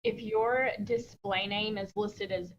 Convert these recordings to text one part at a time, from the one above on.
If your display name is listed as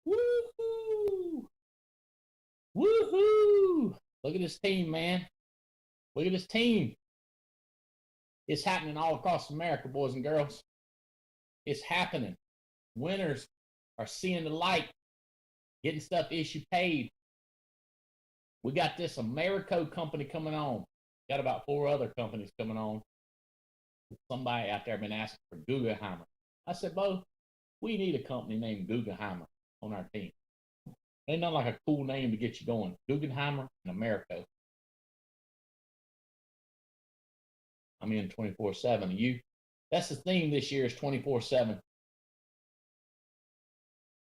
Woohoo! Woohoo! Look at this team, man. Look at this team. It's happening all across America, boys and girls. It's happening. Winners are seeing the light, getting stuff issued paid. We got this Americo company coming on. Got about 4 other companies coming on. Somebody out there been asking for Guggenheimer. I said, Bo, we need a company named Guggenheimer on our team. Ain't nothing like a cool name to get you going. Guggenheimer and Americo. I'm in 24/7. You, that's the theme this year is 24/7.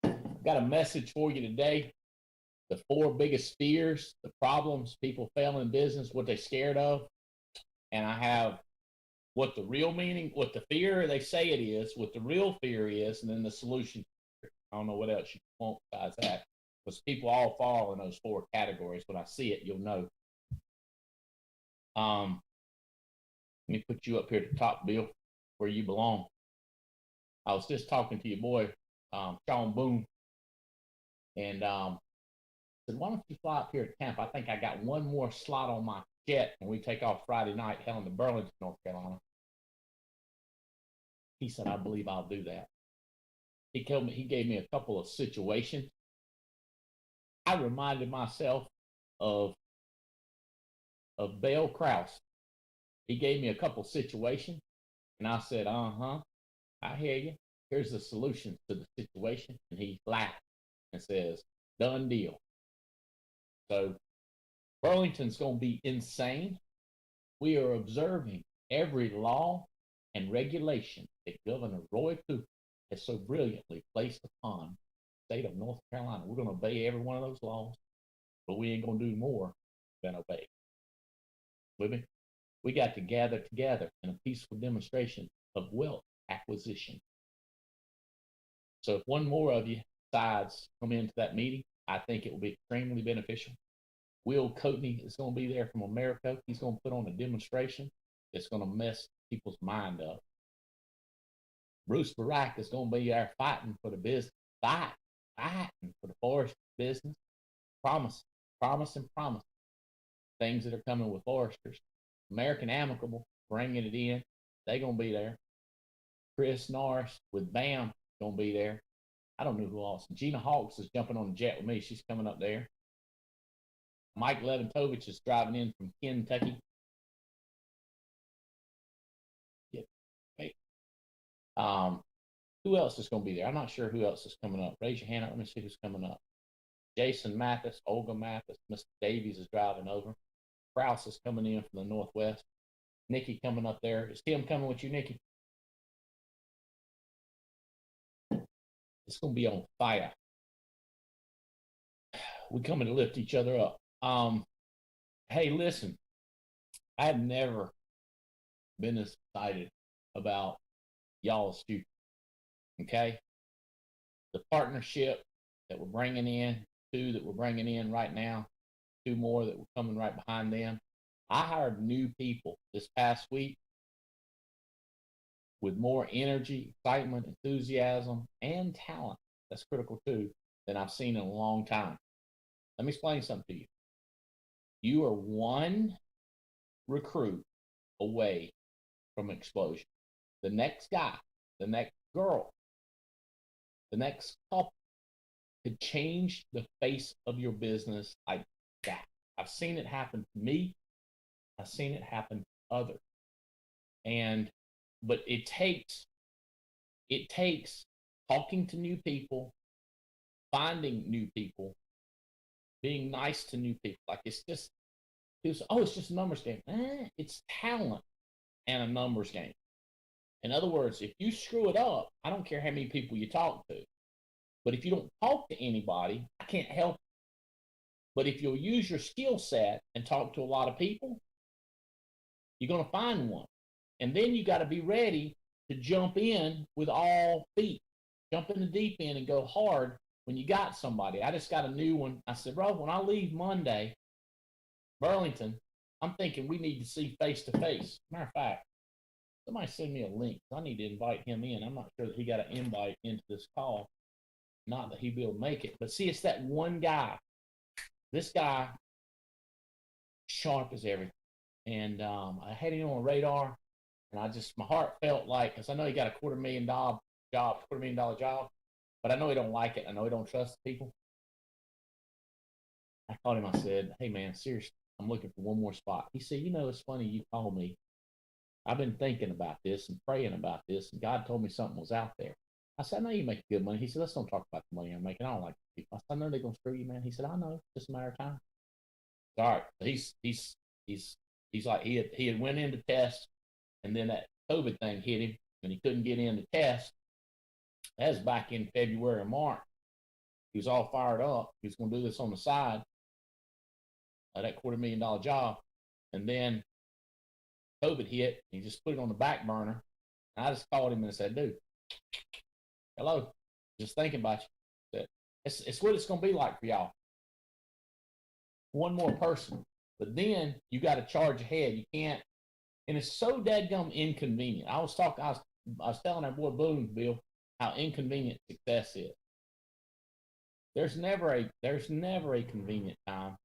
Got a message for you today. The 4 biggest fears, the problems people fail in business, what they're scared of. And I have what the real meaning, what the fear they say it is, what the real fear is, and then the solution. I don't know what else you want besides that. Because people all fall in those 4 categories. When I see it, you'll know. Let me put you up here at the top, Bill, where you belong. I was just talking to your boy, Sean Boone, and said, why don't you fly up here at camp? I think I got one more slot on my jet when we take off Friday night, heading to Burlington, North Carolina. He said, I believe I'll do that. He gave me a couple of situations. I reminded myself of Bale Krause. He gave me a couple of situations, and I said, I hear you. Here's the solution to the situation. And he laughed and says, done deal. So Burlington's going to be insane. We are observing every law and regulation that Governor Roy Cooper has so brilliantly placed upon the state of North Carolina. We're going to obey every one of those laws, but we ain't going to do more than obey. With me? We got to gather together in a peaceful demonstration of wealth acquisition. So if one more of you decides to come into that meeting, I think it will be extremely beneficial. Will Coatney is going to be there from America. He's going to put on a demonstration that's going to mess people's mind up. Bruce Barack is going to be there fighting for the business, fighting for the forest business. Promise. Things that are coming with foresters. American Amicable, bringing it in. They're going to be there. Chris Norris with BAM going to be there. I don't know who else. Gina Hawks is jumping on the jet with me. She's coming up there. Mike Leventovich is driving in from Kentucky. Who else is going to be there? I'm not sure who else is coming up. Raise your hand up. Let me see who's coming up. Jason Mathis, Olga Mathis, Mr. Davies is driving over. Krause is coming in from the Northwest. Nikki coming up there. Is Tim coming with you, Nikki? It's going to be on fire. We're coming to lift each other up. Hey, listen, I have never been as excited about y'all's future. Okay? The partnership that we're bringing in, 2 that we're bringing in right now, 2 more that were coming right behind them. I hired new people this past week with more energy, excitement, enthusiasm, and talent. That's critical too, than I've seen in a long time. Let me explain something to you. You are 1 recruit away from explosion. The next guy, the next girl, the next couple could change the face of your business like that. I've seen it happen to me. I've seen it happen to others. But it takes talking to new people, finding new people, being nice to new people. Like it's just a numbers game. It's talent and a numbers game. In other words, if you screw it up, I don't care how many people you talk to. But if you don't talk to anybody, I can't help. But if you'll use your skill set and talk to a lot of people, you're going to find one. And then you got to be ready to jump in with all feet. Jump in the deep end and go hard when you got somebody. I just got a new one. I said, bro, when I leave Monday, Burlington, I'm thinking we need to see face to face. Matter of fact, somebody send me a link. I need to invite him in. I'm not sure that he got an invite into this call. Not that he'd be able to make it, but see, it's that one guy. This guy, sharp as everything. And I had him on radar, and my heart felt like, because I know he got a $250,000 job, but I know he don't like it. I know he don't trust people. I called him. I said, hey, man, seriously, I'm looking for one more spot. He said, it's funny you called me. I've been thinking about this and praying about this, and God told me something was out there. I said, I know you make good money. He said, let's don't talk about the money I'm making. I don't like people. I said, I know they're going to screw you, man. He said, I know. It's just a matter of time. All right. He's like, he had went into test, and then that COVID thing hit him, and he couldn't get in to test. That was back in February or March. He was all fired up. He was going to do this on the side, that $250,000 job. And then COVID hit. He just put it on the back burner. And I just called him and said, dude, hello, just thinking about you. It's what it's going to be like for y'all. One more person. But then you got to charge ahead. You can't. And it's so dadgum inconvenient. I was telling our boy Boone, Bill, how inconvenient success is. There's never a convenient time.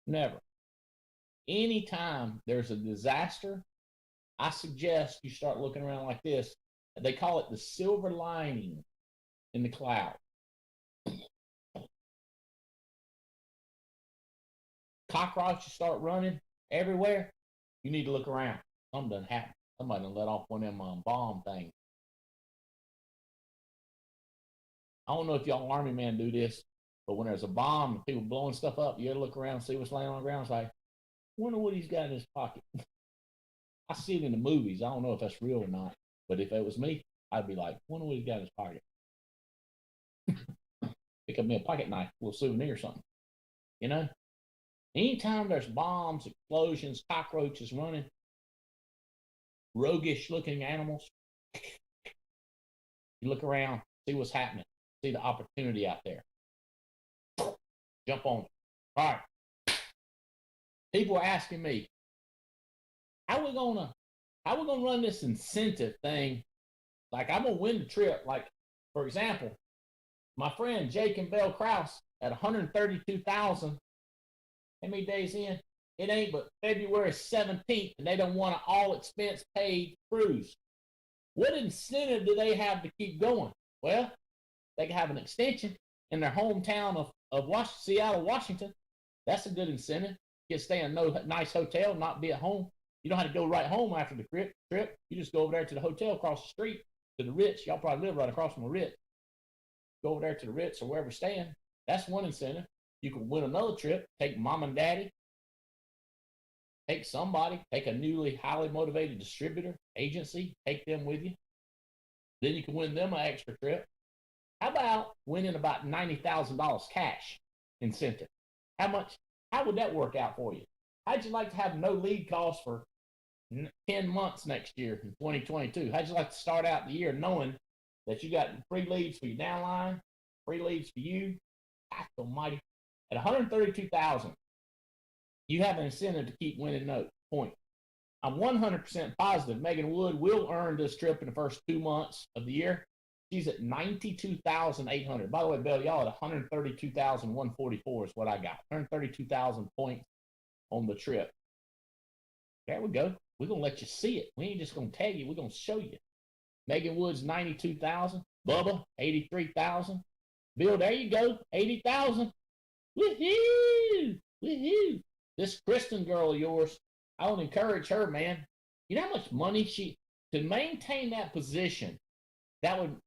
Never. Anytime there's a disaster, I suggest you start looking around like this. They call it the silver lining in the cloud. Cockroaches start running everywhere. You need to look around. Something done happened. Somebody done let off one of them bomb things. I don't know if y'all Army men do this, but when there's a bomb and people blowing stuff up, you ever look around and see what's laying on the ground? It's like, wonder what he's got in his pocket. I see it in the movies. I don't know if that's real or not, but if it was me, I'd be like, wonder what he's got in his pocket. Pick up me a pocket knife, a little souvenir or something. Anytime there's bombs, explosions, cockroaches running, roguish looking animals, you look around, see what's happening, see the opportunity out there. Jump on it. All right. People are asking me, how we gonna run this incentive thing? Like, I'm gonna win the trip. Like, for example, my friend Jake and Bell Krause at 132,000. How many days in? It ain't but February 17th, and they don't want an all expense paid cruise. What incentive do they have to keep going? Well, they can have an extension in their hometown of Seattle, Washington. That's a good incentive. You can stay in a nice hotel, not be at home. You don't have to go right home after the trip. You just go over there to the hotel across the street, to the Ritz. Y'all probably live right across from the Ritz. Go over there to the Ritz or wherever you're staying. That's one incentive. You can win another trip, take mom and daddy, take somebody, take a newly highly motivated distributor, agency, take them with you. Then you can win them an extra trip. How about winning about $90,000 cash incentive? How would that work out for you? How'd you like to have no lead costs for 10 months next year in 2022? How'd you like to start out the year knowing that you got free leads for your downline, free leads for you? God almighty. At 132,000, you have an incentive to keep winning notes. Point. I'm 100% positive Megan Wood will earn this trip in the first 2 months of the year. She's at 92,800. By the way, Bill, y'all at 132,144 is what I got. 132,000 points on the trip. There we go. We're going to let you see it. We ain't just going to tell you. We're going to show you. Megan Wood's 92,000. Bubba, 83,000. Bill, there you go. 80,000. Woohoo! Woohoo! This Kristen girl of yours, I would encourage her, man. You know how much money to maintain that position, I would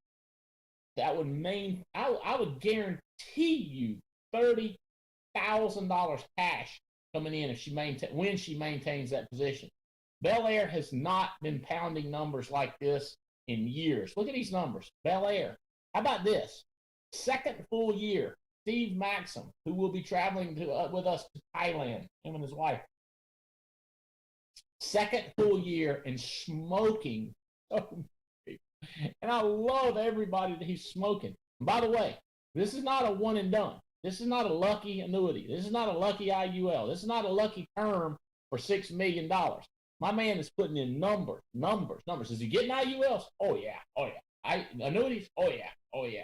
guarantee you $30,000 cash coming in when she maintains that position. Bel Air has not been pounding numbers like this in years. Look at these numbers. Bel Air. How about this? Second full year. Steve Maxim, who will be traveling with us to Thailand, him and his wife. Second full year and smoking. And I love everybody that he's smoking. And by the way, this is not a one and done. This is not a lucky annuity. This is not a lucky IUL. This is not a lucky term for $6 million. My man is putting in numbers. Is he getting IULs? Oh, yeah. Annuities? Oh, yeah.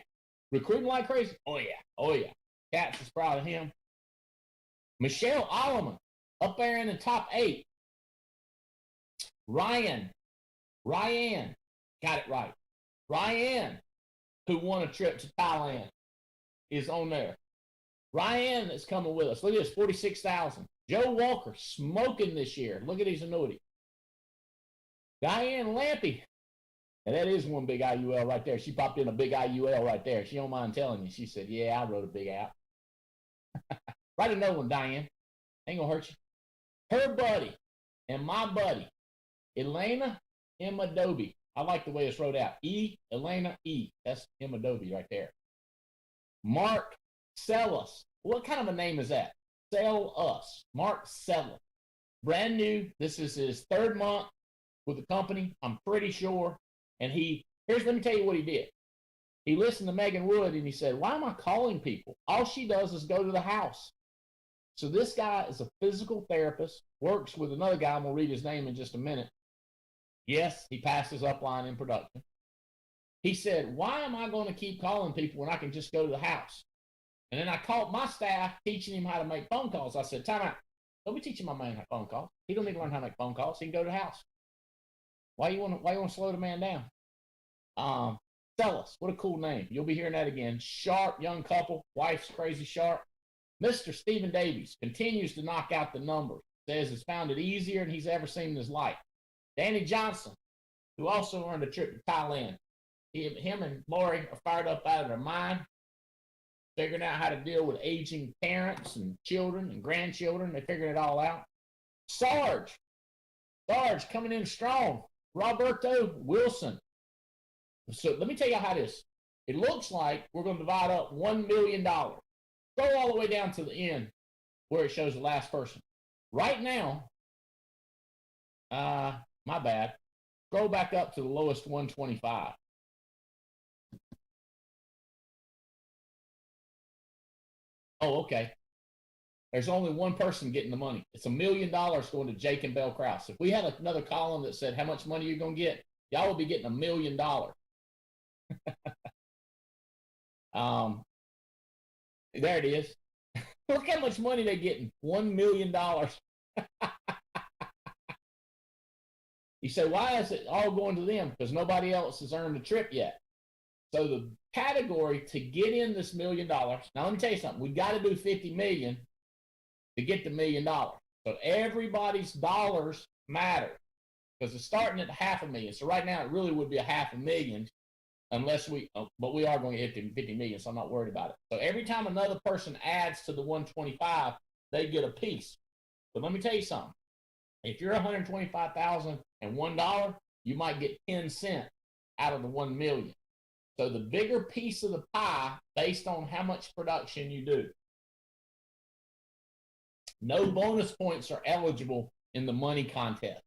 Recruiting like crazy? Oh, yeah. Oh, yeah. Cats is proud of him. Michelle Alleman, up there in the top 8. Ryan, got it right. Ryan, who won a trip to Thailand, is on there. Ryan is coming with us. Look at this, 46,000. Joe Walker, smoking this year. Look at his annuity. Diane Lampy, and that is one big IUL right there. She popped in a big IUL right there. She don't mind telling you. She said, yeah, I wrote a big app. Write another one, Diane. Ain't gonna hurt you. Her buddy and my buddy, Elena Imadobi. I like the way it's wrote out. Elena E. That's Imadobi right there. Mark Sellis. What kind of a name is that? Sell Us. Mark Sellis. Brand new. This is his 3rd month with the company, I'm pretty sure. And let me tell you what he did. He listened to Megan Wood and he said, why am I calling people? All she does is go to the house. So this guy is a physical therapist, works with another guy. I'm going to read his name in just a minute. Yes, he passes upline in production. He said, why am I going to keep calling people when I can just go to the house? And then I called my staff, teaching him how to make phone calls. I said, time out. Don't be teaching my man how to phone calls. He don't need to learn how to make phone calls. He can go to the house. Why you want to slow the man down? Sellis, what a cool name. You'll be hearing that again. Sharp young couple, wife's crazy sharp. Mr. Stephen Davies continues to knock out the numbers. Says it's found it easier than he's ever seen in his life. Danny Johnson, who also earned a trip to Thailand. Him and Lori are fired up out of their mind, figuring out how to deal with aging parents and children and grandchildren. They figured it all out. Sarge coming in strong. Roberto Wilson. So let me tell you how this. It looks like we're going to divide up $1 million. Go all the way down to the end where it shows the last person. Right now, my bad. Scroll back up to the lowest 125. Oh, okay. There's only one person getting the money. It's $1 million going to Jake and Bell Krause. If we had another column that said how much money you're going to get, y'all would be getting $1 million. There it is. Look how much money they're getting. $1 million. You say, why is it all going to them? Because nobody else has earned a trip yet. So the category to get in this $1 million. Now let me tell you something. We got to do 50 million to get the $1 million. So everybody's dollars matter because it's starting at $500,000. So right now it really would be $500,000 unless but we are going to hit 50 million. So I'm not worried about it. So every time another person adds to the 125, they get a piece. But let me tell you something. If you're $125,001, you might get 10 cents out of the 1 million. So the bigger piece of the pie based on how much production you do. No bonus points are eligible in the money contest.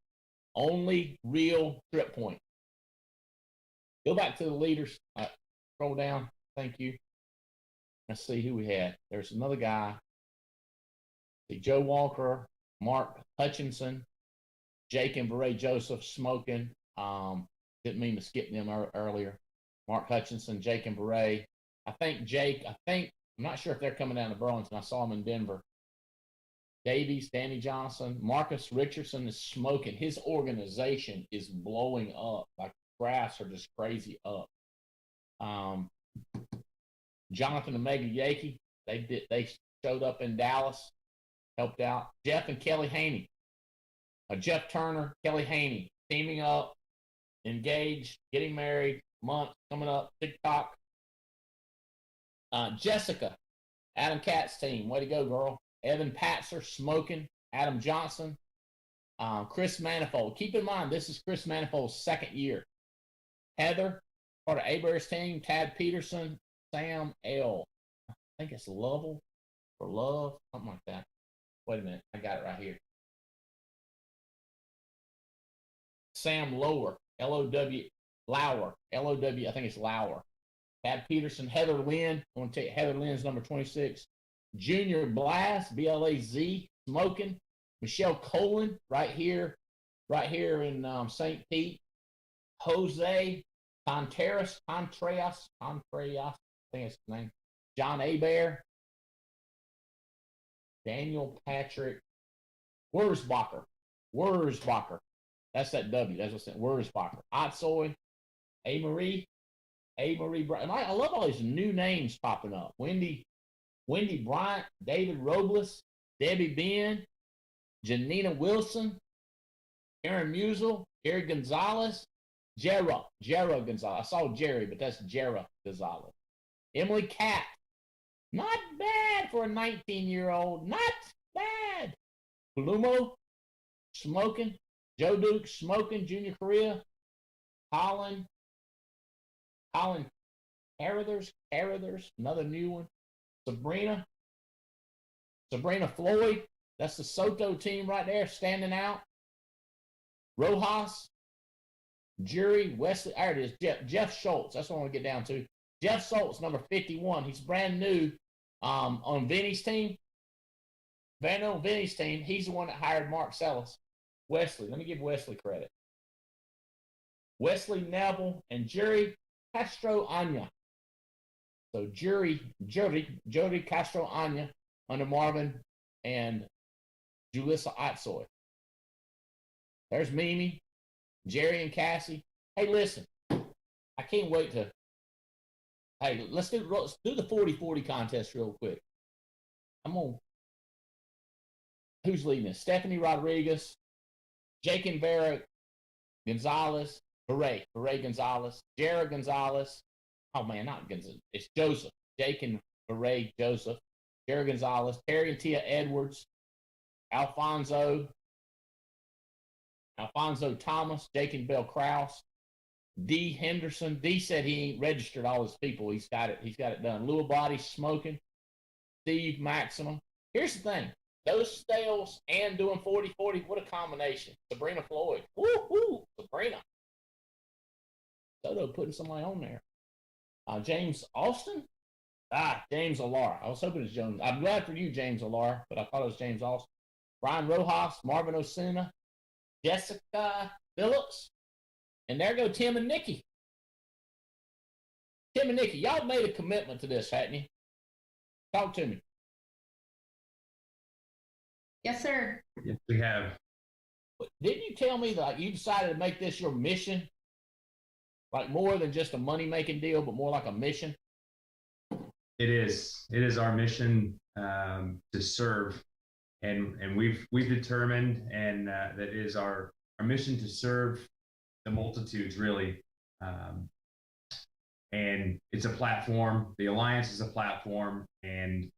Only real trip points. Go back to the leaders. Scroll down. Thank you. Let's see who we had. There's another guy. See Joe Walker, Mark Hutchinson, Jake and Beret Joseph smoking. Didn't mean to skip them earlier. Mark Hutchinson, Jake and Beret. I'm not sure if they're coming down to Burlington. I saw them in Denver. Davies, Danny Johnson, Marcus Richardson is smoking. His organization is blowing up. Like graphs are just crazy up. Jonathan and Megan Yakey, they showed up in Dallas, helped out. Jeff and Kelly Haney. Jeff Turner, Kelly Haney, teaming up, engaged, getting married, month coming up, TikTok. Jessica, Adam Katz team, way to go, girl. Evan Patzer, smoking. Adam Johnson. Chris Manifold. Keep in mind, this is Chris Manifold's second year. Heather, part of Abear's team. Tad Peterson. Sam L. I think it's Lovell or Love, something like that. Wait a minute. I got it right here. Sam Lower. L-O-W. Lauer. L-O-W. I think it's Lauer. Tad Peterson. Heather Lynn. I want to tell you, Heather Lynn's number 26. Junior Blast, B-L-A-Z, smoking. Michelle Colin, right here in St. Pete. Jose Contreras, think it's his name. John Abear. Daniel Patrick Wurzbacher. That's that W. That's what's in Wurzbacher. Otsoy. A. Marie Bryant. And I love all these new names popping up. Wendy Bryant, David Robles, Debbie Ben, Janina Wilson, Aaron Musel, Gary Gonzalez, Jera Gonzalez. I saw Jerry, but that's Jera Gonzalez. Emily Cat. Not bad for a 19-year-old. Not bad. Pulumo, smoking. Joe Duke, smoking. Junior Korea. Colin Carruthers, another new one. Sabrina Floyd. That's the Soto team right there, standing out. Rojas, Jury, Wesley. There it is. Jeff Schultz. That's what I want to get down to. Jeff Schultz, number 51. He's brand new on Vinny's team. Vinny's team. He's the one that hired Mark Sellis. Wesley. Let me give Wesley credit. Wesley Neville and Jury Castro Anya. So Jody Castro Anya under Marvin and Julissa Otsoy. There's Mimi, Jerry and Cassie. Hey, listen, I can't wait to. Hey, let's do the 40-40 contest real quick. Who's leading this? Stephanie Rodriguez, Jake and Vera Gonzalez, Beret Gonzalez, Jared Gonzalez. Oh man, not Gonzalez. It's Joseph. Jake and Beret Joseph, Jared Gonzalez, Terry and Tia Edwards, Alfonso Thomas, Jake and Bill Krause, D. Henderson. D said he ain't registered all his people. He's got it done. Lil Body smoking. Steve Maximum. Here's the thing. Those Stales and doing 40-40, what a combination. Sabrina Floyd. Woo, Sabrina. Soto putting somebody on there. James Austin? James Alar. I was hoping it's Jones. I'm glad for you, James Alar, but I thought it was James Austin. Brian Rojas, Marvin Osuna, Jessica Phillips, and there go Tim and Nikki. Tim and Nikki, y'all made a commitment to this, hadn't you? Talk to me. Yes, sir. Yes, we have. Didn't you tell me that you decided to make this your mission? Like more than just a money-making deal, but more like a mission? It is. It is our mission to serve, and we've determined, and that is our mission to serve the multitudes, really. And it's a platform. The Alliance is a platform, and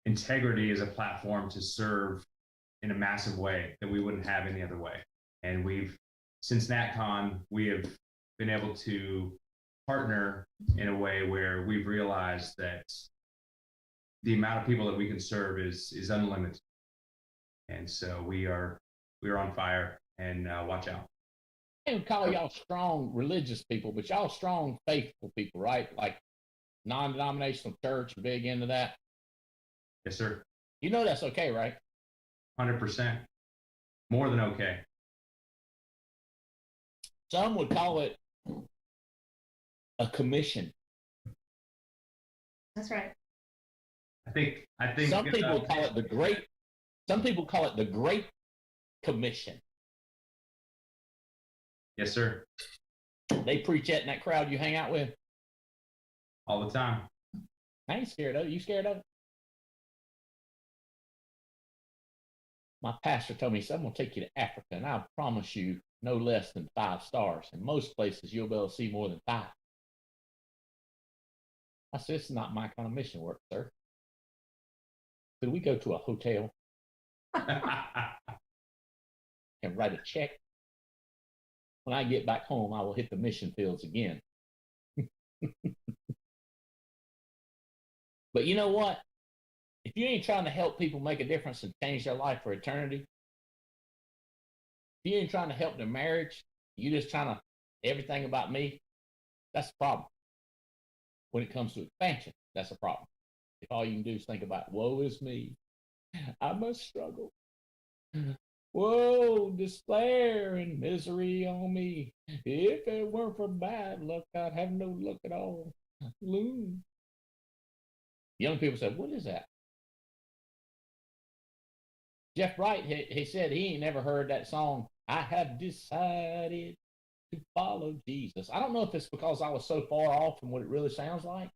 integrity is a platform to serve in a massive way that we wouldn't have any other way. And since NatCon, we have been able to partner in a way where we've realized that the amount of people that we can serve is unlimited. And so we are on fire, and watch out. I don't call y'all strong religious people, but y'all strong faithful people, right? Like non-denominational church, big into that. Yes, sir. You know that's okay, right? 100%. More than okay. Some would call it a commission. That's right. I think Some people call it the great. Some people call it the Great Commission. Yes, sir. They preach that in that crowd you hang out with all the time. I ain't scared of it. You scared of it? My pastor told me, "I'm going to take you to Africa, and I promise you no less than 5 stars. In most places, you'll be able to see more than 5. I said, "This is not my kind of mission work, sir. Could we go to a hotel and write a check? When I get back home, I will hit the mission fields again." But you know what? If you ain't trying to help people make a difference and change their life for eternity, if you ain't trying to help their marriage, you just trying to everything about me, that's the problem. When it comes to expansion, that's a problem. If all you can do is think about, woe is me, I must struggle. Woe, despair, and misery on me. If it weren't for bad luck, I'd have no luck at all. Loon. Young people said, what is that? Jeff Wright, he said he ain't never heard that song, I have decided to follow Jesus. I don't know if it's because I was so far off from what it really sounds like,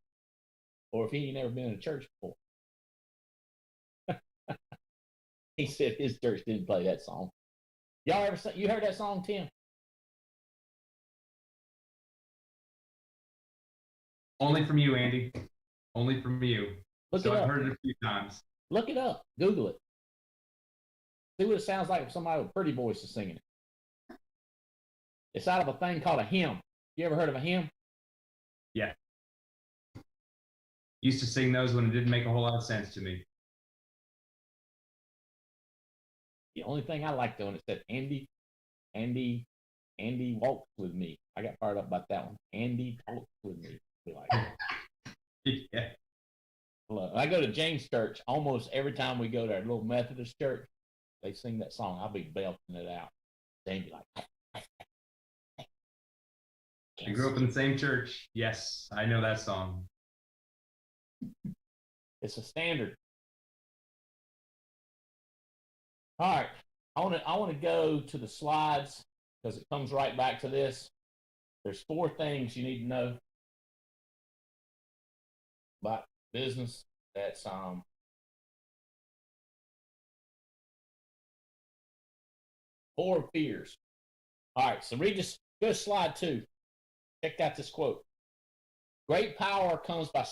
or if he ain't never been in a church before. He said his church didn't play that song. Y'all ever you heard that song, Tim? Only from you, Andy. Only from you. Look so it up. I've heard it a few times. Look it up. Google it. See what it sounds like if somebody with a pretty voice is singing it. It's out of a thing called a hymn. You ever heard of a hymn? Yeah. Used to sing those when it didn't make a whole lot of sense to me. The only thing I liked when it said Andy walks with me. I got fired up about that one. Andy talks with me. Be like, Yeah. Look, I go to James Church almost every time we go to our little Methodist church. They sing that song. I'll be belting it out. They'd be like, I grew up in the same church. Yes, I know that song. It's a standard. All right, I want to go to the slides because it comes right back to this. There's 4 things you need to know about business. That's 4 fears. All right, so read this. Go to slide 2. Check out this quote. Great power comes by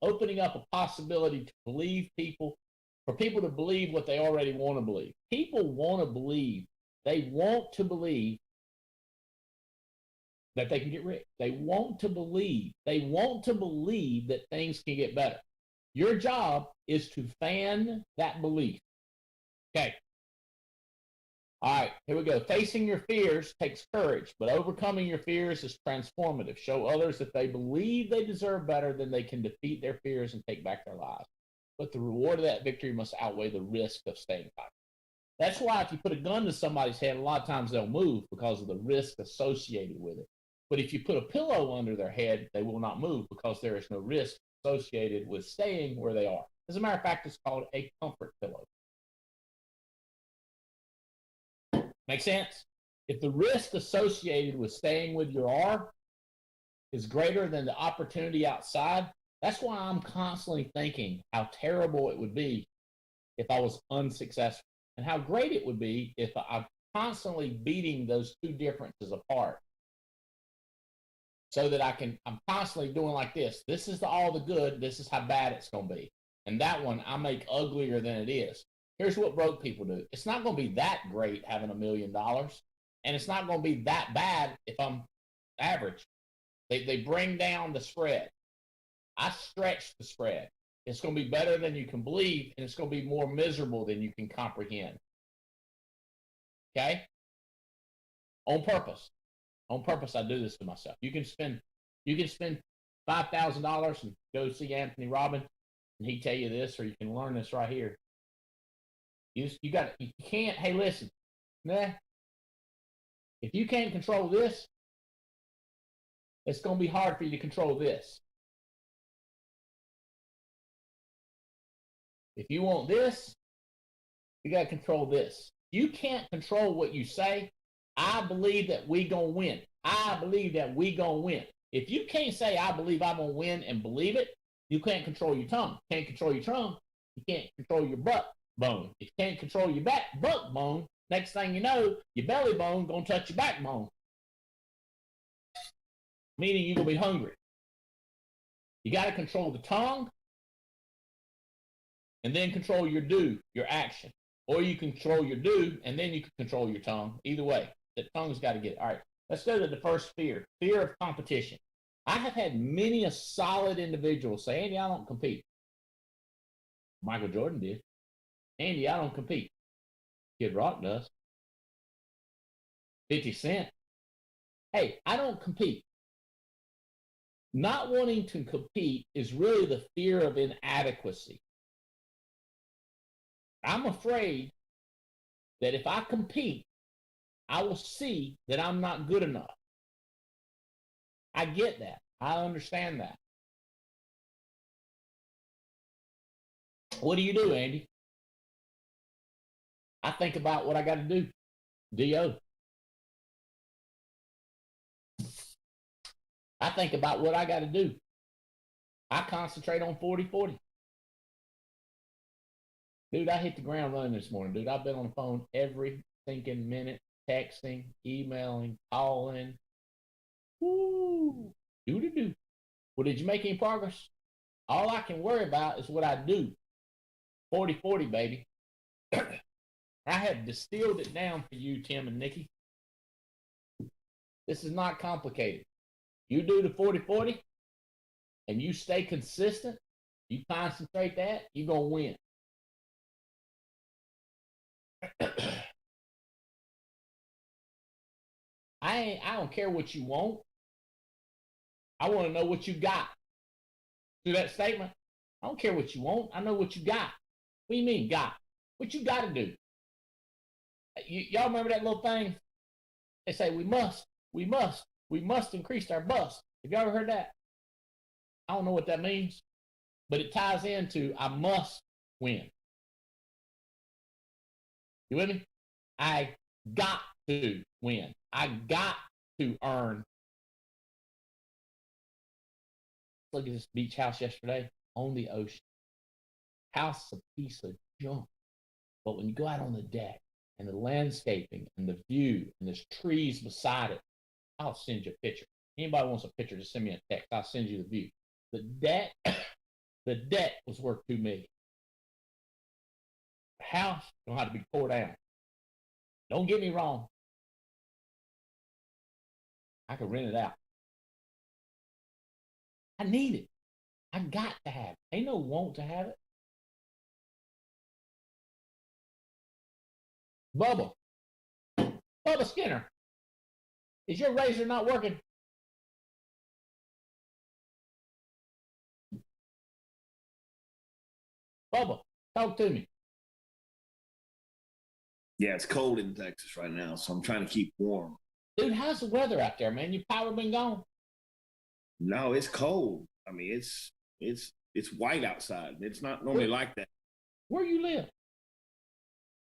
opening up a possibility to believe for people to believe what they already want to believe. People want to believe. They want to believe that they can get rich. They want to believe. They want to believe that things can get better. Your job is to fan that belief. Okay. All right, here we go. Facing your fears takes courage, but overcoming your fears is transformative. Show others that they believe they deserve better, then they can defeat their fears and take back their lives. But the reward of that victory must outweigh the risk of staying silent. That's why if you put a gun to somebody's head, a lot of times they'll move because of the risk associated with it. But if you put a pillow under their head, they will not move because there is no risk associated with staying where they are. As a matter of fact, it's called a comfort pillow. Make sense? If the risk associated with staying with your R is greater than the opportunity outside, that's why I'm constantly thinking how terrible it would be if I was unsuccessful and how great it would be if I'm constantly beating those 2 differences apart so that I'm constantly doing like this. This is all the good. This is how bad it's going to be. And that one I make uglier than it is. Here's what broke people do. It's not going to be that great having $1 million, and it's not going to be that bad if I'm average. They bring down the spread. I stretch the spread. It's going to be better than you can believe, and it's going to be more miserable than you can comprehend. Okay? On purpose. On purpose, I do this to myself. You can spend $5,000 and go see Anthony Robbins, and he tell you this, or you can learn this right here. You can't, hey, listen, if you can't control this, it's going to be hard for you to control this. If you want this, you got to control this. You can't control what you say. I believe that we going to win. I believe that we going to win. If you can't say, I believe I'm going to win and believe it, you can't control your tongue. Can't control your tongue. You can't control your butt bone. If you can't control your butt bone, next thing you know, your belly bone going to touch your backbone. Meaning you're going to be hungry. You got to control the tongue and then control your do, your action. Or you control your do and then you can control your tongue. Either way, the tongue's got to get it. All right, let's go to the first fear. Fear of competition. I have had many a solid individual say, Andy, I don't compete. Michael Jordan did. Andy, I don't compete. Kid Rock does. 50 Cent. Hey, I don't compete. Not wanting to compete is really the fear of inadequacy. I'm afraid that if I compete, I will see that I'm not good enough. I get that. I understand that. What do you do, Andy? I think about what I got to do. D.O. I think about what I got to do. I concentrate on 40-40. Dude, I hit the ground running this morning, dude. I've been on the phone every thinking minute, texting, emailing, calling. Woo! Do. Well, did you make any progress? All I can worry about is what I do. 40-40, baby. I have distilled it down for you, Tim and Nikki. This is not complicated. You do the 40-40 and you stay consistent, you concentrate that, you're going to win. I don't care what you want. I want to know what you got. See that statement? I don't care what you want. I know what you got. What do you mean got? What you got to do? Y'all remember that little thing? They say we must increase our bust. Have you ever heard that? I don't know what that means, but it ties into I must win. You with me? I got to win. I got to earn. Look at this beach house yesterday on the ocean. House a piece of junk. But when you go out on the deck and the landscaping and the view and there's trees beside it, I'll send you a picture. Anybody wants a picture, just send me a text. I'll send you the view. The deck was worth $2 million. The house don't have to be tore down. Don't get me wrong. I could rent it out. I need it. I got to have it. Ain't no want to have it. Bubba Skinner, is your razor not working? Bubba, talk to me. Yeah, it's cold in Texas right now, so I'm trying to keep warm. Dude, how's the weather out there, man? Your power been gone? No, it's cold. I mean, it's white outside. It's not normally like that. Where you live?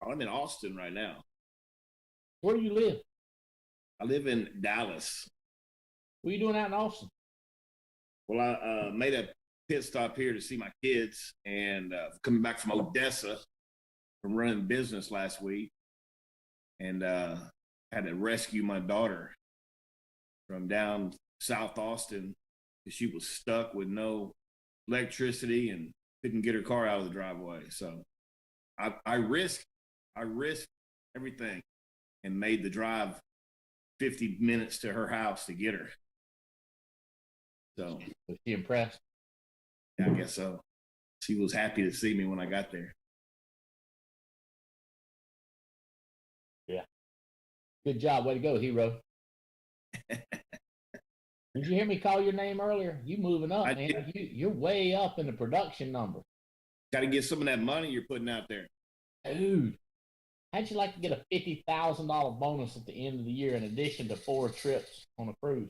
I'm in Austin right now. Where do you live? I live in Dallas. What are you doing out in Austin? Well, I made a pit stop here to see my kids, and coming back from Odessa from running business last week, and had to rescue my daughter from down South Austin because she was stuck with no electricity and couldn't get her car out of the driveway. So I risked everything and made the drive 50 minutes to her house to get her. So was she impressed? Yeah, I guess so. She was happy to see me when I got there. Yeah. Good job. Way to go, hero. Did you hear me call your name earlier? You moving up, man. You're way up in the production number. Got to get some of that money you're putting out there. Dude, how'd you like to get a $50,000 bonus at the end of the year in addition to 4 trips on a cruise?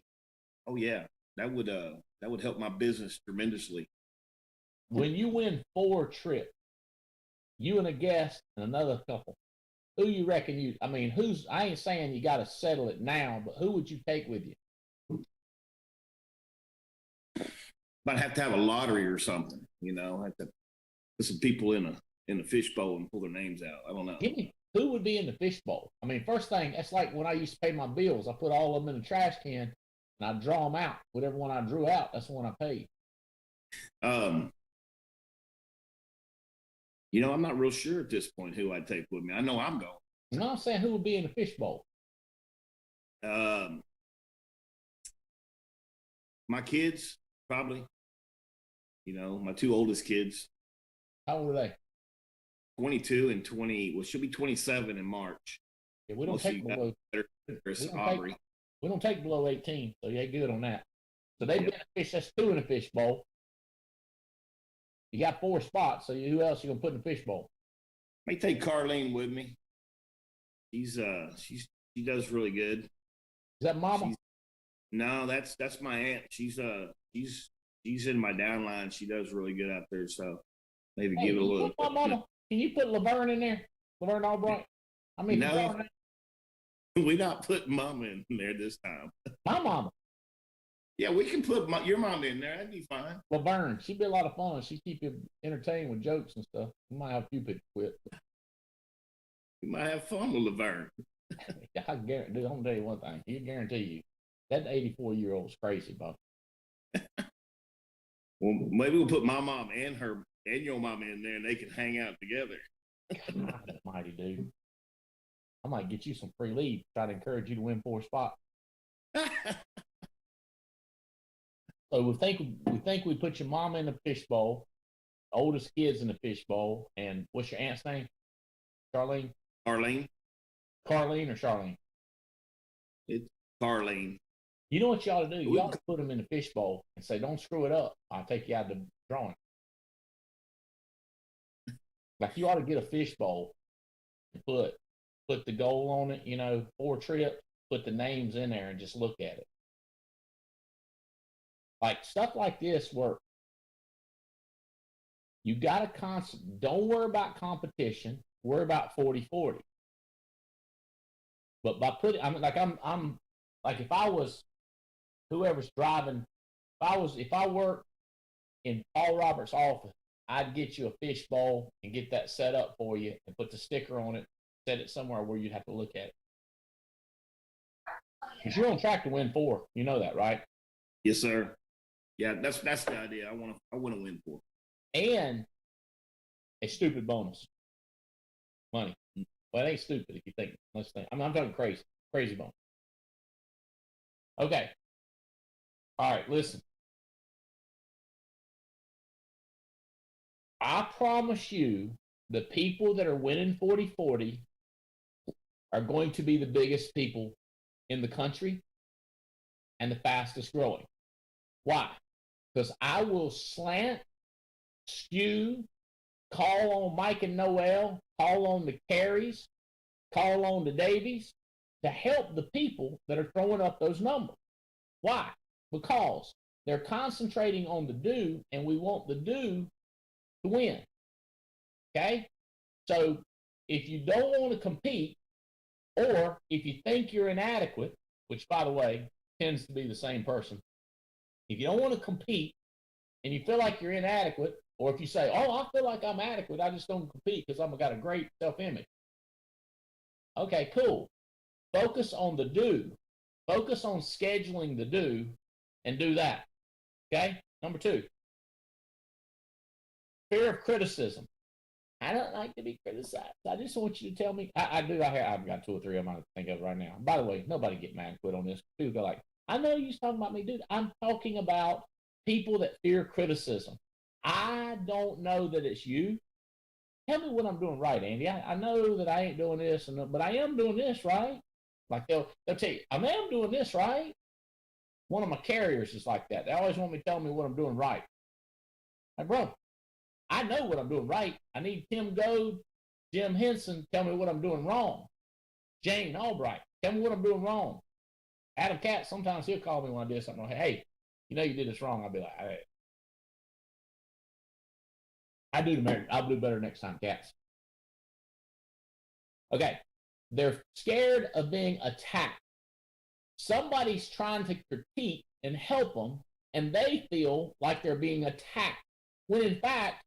Oh yeah, that would help my business tremendously. When you win 4 trips, you and a guest and another couple, who you reckon I ain't saying you got to settle it now, but who would you take with you? Might have to have a lottery or something, I have to put some people in a fishbowl and pull their names out. I don't know. Who would be in the fishbowl? First thing, that's like when I used to pay my bills. I put all of them in the trash can and I draw them out. Whatever one I drew out, that's the one I paid. I'm not real sure at this point who I'd take with me. I know I'm going. No, I'm saying who would be in the fishbowl. My kids, probably. My 2 oldest kids. How old are they? 22 and 20. Well, she'll be 27 in March. Yeah, we don't take below. We don't take below 18, so you're good on that. So they've been a fish. That's 2 in a fishbowl. You got 4 spots, so who else you gonna put in the fishbowl? May take Carlene with me. She does really good. Is that Mama? No, that's my aunt. She's in my downline. She does really good out there. So maybe Hey, give it a can you little. put my mama? Can you put Laverne in there? Laverne Albright. I mean, No, we're not putting mama in there this time. my mama, Yeah, we can put your mom in there. That'd be fine. Laverne. She'd be a lot of fun. She'd keep you entertained with jokes and stuff. We might have a few people quit. We might have fun with Laverne. I guarantee. Dude, I'm gonna tell you one thing. I guarantee you that 84-year-old's crazy, Bob. Well, maybe we'll put my mom and your mom in there, and they can hang out together. God almighty, dude. I might get you some free leave. Try to encourage you to win 4 spots. So we think we put your mama in the fishbowl, oldest kids in the fishbowl, and what's your aunt's name? Charlene? Arlene? Carlene or Charlene? It's Carlene. You know what you ought to do? You ought to put them in the fishbowl and say, don't screw it up. I'll take you out of the drawing. Like you ought to get a fishbowl and put the goal on it, 4 trips, put the names in there and just look at it. Like stuff like this work. You got to don't worry about competition, worry about 40-40. But by putting, I'm like if I was whoever's driving, if I worked in Paul Roberts' office, I'd get you a fishbowl and get that set up for you and put the sticker on it, set it somewhere where you'd have to look at it. Because you're on track to win 4. You know that, right? Yes, sir. Yeah, that's the idea. I want to win 4. And a stupid bonus. Money. Well, it ain't stupid if you think. Let's think. I'm talking crazy bonus. Okay. All right, listen. I promise you the people that are winning 40-40 are going to be the biggest people in the country and the fastest growing. Why? Because I will slant, skew, call on Mike and Noel, call on the Carries, call on the Davies to help the people that are throwing up those numbers. Why? Because they're concentrating on the do, and we want the do to win. Okay? So if you don't want to compete, or if you think you're inadequate, which by the way tends to be the same person, if you don't want to compete and you feel like you're inadequate, or if you say, oh, I feel like I'm adequate, I just don't compete because I've got a great self-image. Okay, cool. Focus on the do. Focus on scheduling the do and do that. Okay? Number 2. Fear of criticism. I don't like to be criticized. I just want you to tell me. I do. I've got 2 or 3 of them I think of right now. By the way, nobody get mad and quit on this. People go like, I know you're talking about me, dude. I'm talking about people that fear criticism. I don't know that it's you. Tell me what I'm doing right, Andy. I know that I ain't doing this, but I am doing this, right? Like they'll tell you, I am doing this, right? One of my carriers is like that. They always want me to tell me what I'm doing right. Like, bro, I know what I'm doing right. I need Tim Goad, Jim Henson, tell me what I'm doing wrong. Jane Albright, tell me what I'm doing wrong. Adam Katz, sometimes he'll call me when I do something. Hey, you did this wrong. I'll be like, hey. I'll do better next time, Katz. Okay. They're scared of being attacked. Somebody's trying to critique and help them, and they feel like they're being attacked. When in fact,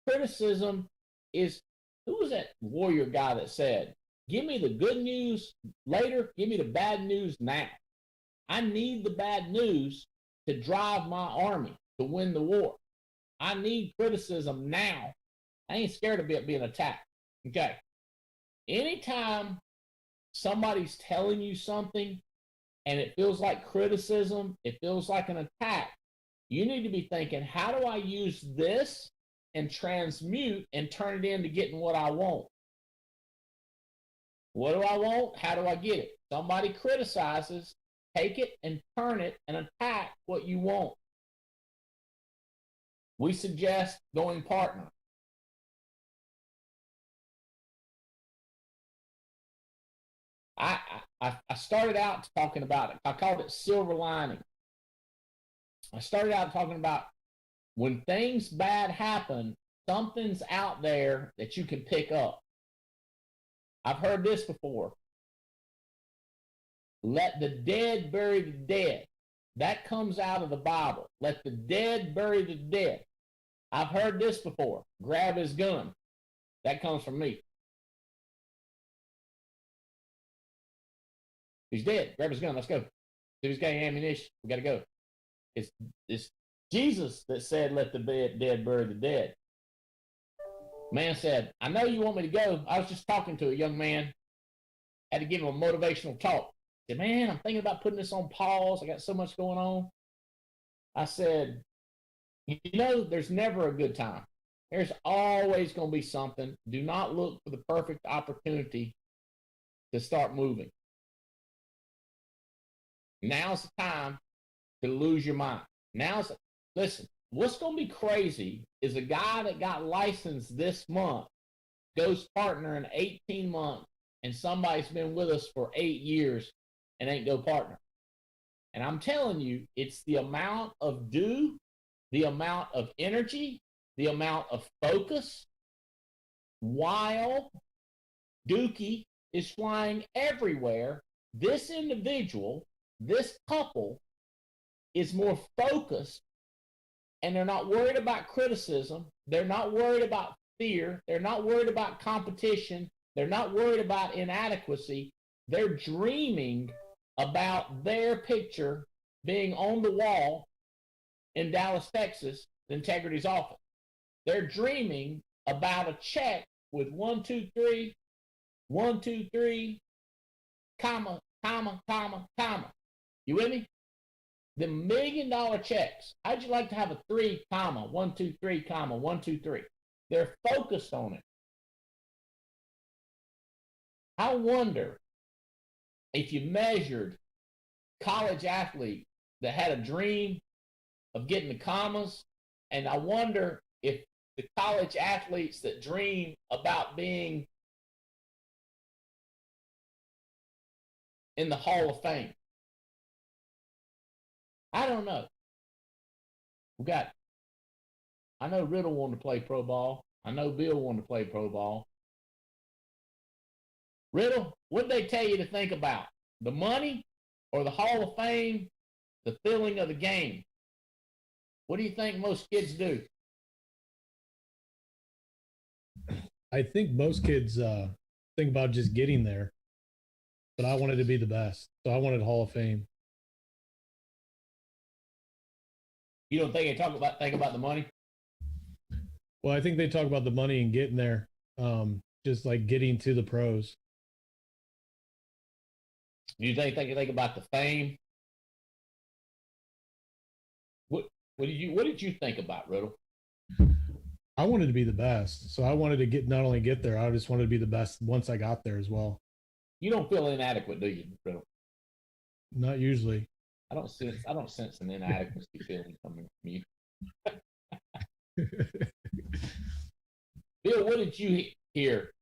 criticism is, who was that warrior guy that said, give me the good news later, give me the bad news now. I need the bad news to drive my army to win the war. I need criticism now. I ain't scared of being attacked. Okay. Anytime somebody's telling you something and it feels like criticism, it feels like an attack, you need to be thinking, how do I use this and transmute and turn it into getting what I want? What do I want? How do I get it? Somebody criticizes, take it and turn it and attack what you want. We suggest going partner. I started out talking about it. I called it silver lining. I started out talking about when things bad happen, something's out there that you can pick up. I've heard this before. Let the dead bury the dead. That comes out of the Bible. Let the dead bury the dead. I've heard this before. Grab his gun. That comes from me. He's dead. Grab his gun. Let's go. He's got ammunition. We got to go. It's Jesus that said, let the dead bury the dead. Man said, I know you want me to go. I was just talking to a young man. Had to give him a motivational talk. He said, man, I'm thinking about putting this on pause. I got so much going on. I said, you know, there's never a good time. There's always going to be something. Do not look for the perfect opportunity to start moving. Now's the time to lose your mind. Listen, what's going to be crazy is a guy that got licensed this month goes partner in 18 months, and somebody's been with us for 8 years and ain't go partner. And I'm telling you, it's the amount of the amount of energy, the amount of focus, while Dookie is flying everywhere. This individual, this couple, is more focused, and they're not worried about criticism. They're not worried about fear. They're not worried about competition. They're not worried about inadequacy. They're dreaming about their picture being on the wall in Dallas, Texas, the Integrity's office. They're dreaming about a check with 1, 2, 3, 1, 2, 3, comma, comma, comma, comma. You with me? The $1 million checks. How'd you like to have a 3, comma, 1, 2, 3, comma, 1, 2, 3? They're focused on it. I wonder if you measured college athletes that had a dream of getting the commas, and I wonder if the college athletes that dream about being in the Hall of Fame. I don't know. I know Riddle wanted to play pro ball. I know Bill wanted to play pro ball. Riddle, what'd they tell you to think about? The money or the Hall of Fame, the feeling of the game? What do you think most kids do? I think most kids think about just getting there, but I wanted to be the best. So I wanted Hall of Fame. You don't think they think about the money? Well, I think they talk about the money and getting there, just like getting to the pros. Do you think they think about the fame? What did you think about, Riddle? I wanted to be the best, so I wanted to not only get there, I just wanted to be the best once I got there as well. You don't feel inadequate, do you, Riddle? Not usually. I don't sense an inadequacy feeling coming from you. Bill, what did you hear?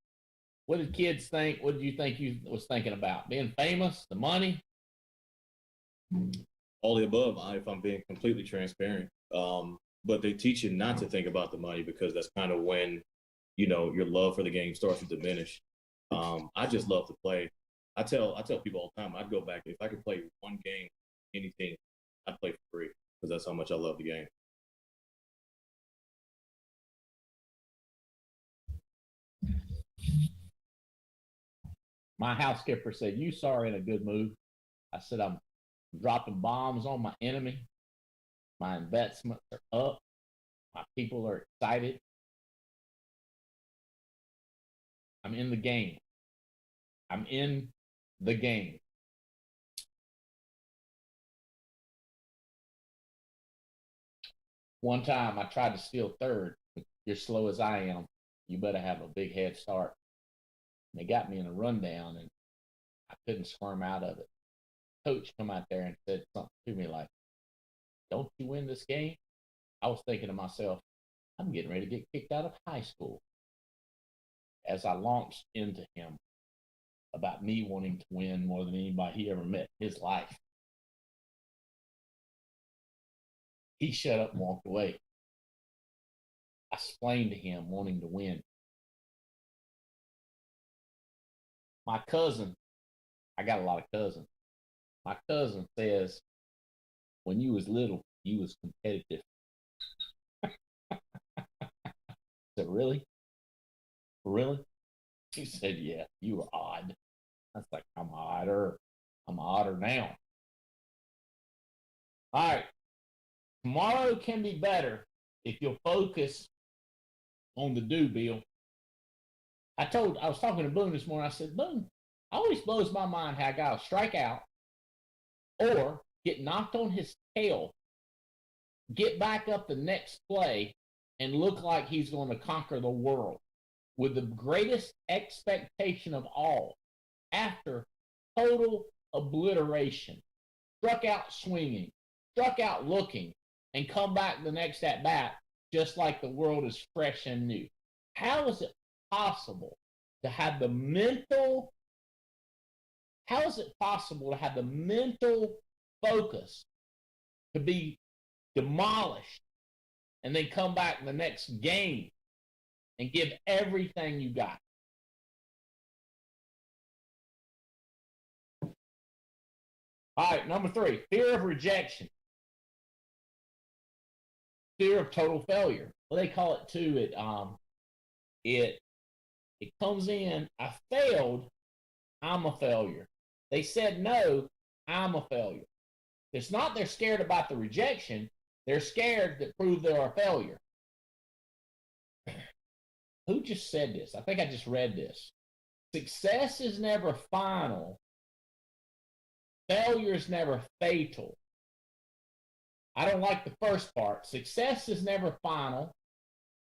What did kids think? What did you think you was thinking about? Being famous, the money? All the above, if I'm being completely transparent. But they teach you not to think about the money, because that's kind of when, your love for the game starts to diminish. I just love to play. I tell people all the time, I'd go back, if I could play one game, anything, I'd play for free, because that's how much I love the game. My house skipper said, you are in a good mood. I said, I'm dropping bombs on my enemy. My investments are up. My people are excited. I'm in the game. I'm in the game. One time I tried to steal third. You're slow as I am. You better have a big head start. And they got me in a rundown, and I couldn't squirm out of it. Coach come out there and said something to me like, don't you win this game? I was thinking to myself, I'm getting ready to get kicked out of high school. As I launched into him, about me wanting to win more than anybody he ever met in his life. He shut up and walked away. I explained to him wanting to win. My cousin, I got a lot of cousins. My cousin says, when you was little, you was competitive. I said, really? Really? He said, yeah, you were odd. I was like, I'm odder. I'm odder now. All right. Tomorrow can be better if you'll focus on the do, Bill. I was talking to Boone this morning. I said, Boone, always blows my mind how a guy will strike out or get knocked on his tail, get back up the next play, and look like he's going to conquer the world with the greatest expectation of all after total obliteration, struck out swinging, struck out looking, and come back the next at bat just like the world is fresh and new. How is it possible to have the mental? How is it possible to have the mental focus to be demolished and then come back in the next game and give everything you got? All right, number 3, fear of rejection. Fear of total failure. Well, they call it too. It comes in. I failed. I'm a failure. They said no. I'm a failure. It's not they're scared about the rejection. They're scared that prove they're a failure. Who just said this? I think I just read this. Success is never final. Failure is never fatal. I don't like the first part. Success is never final,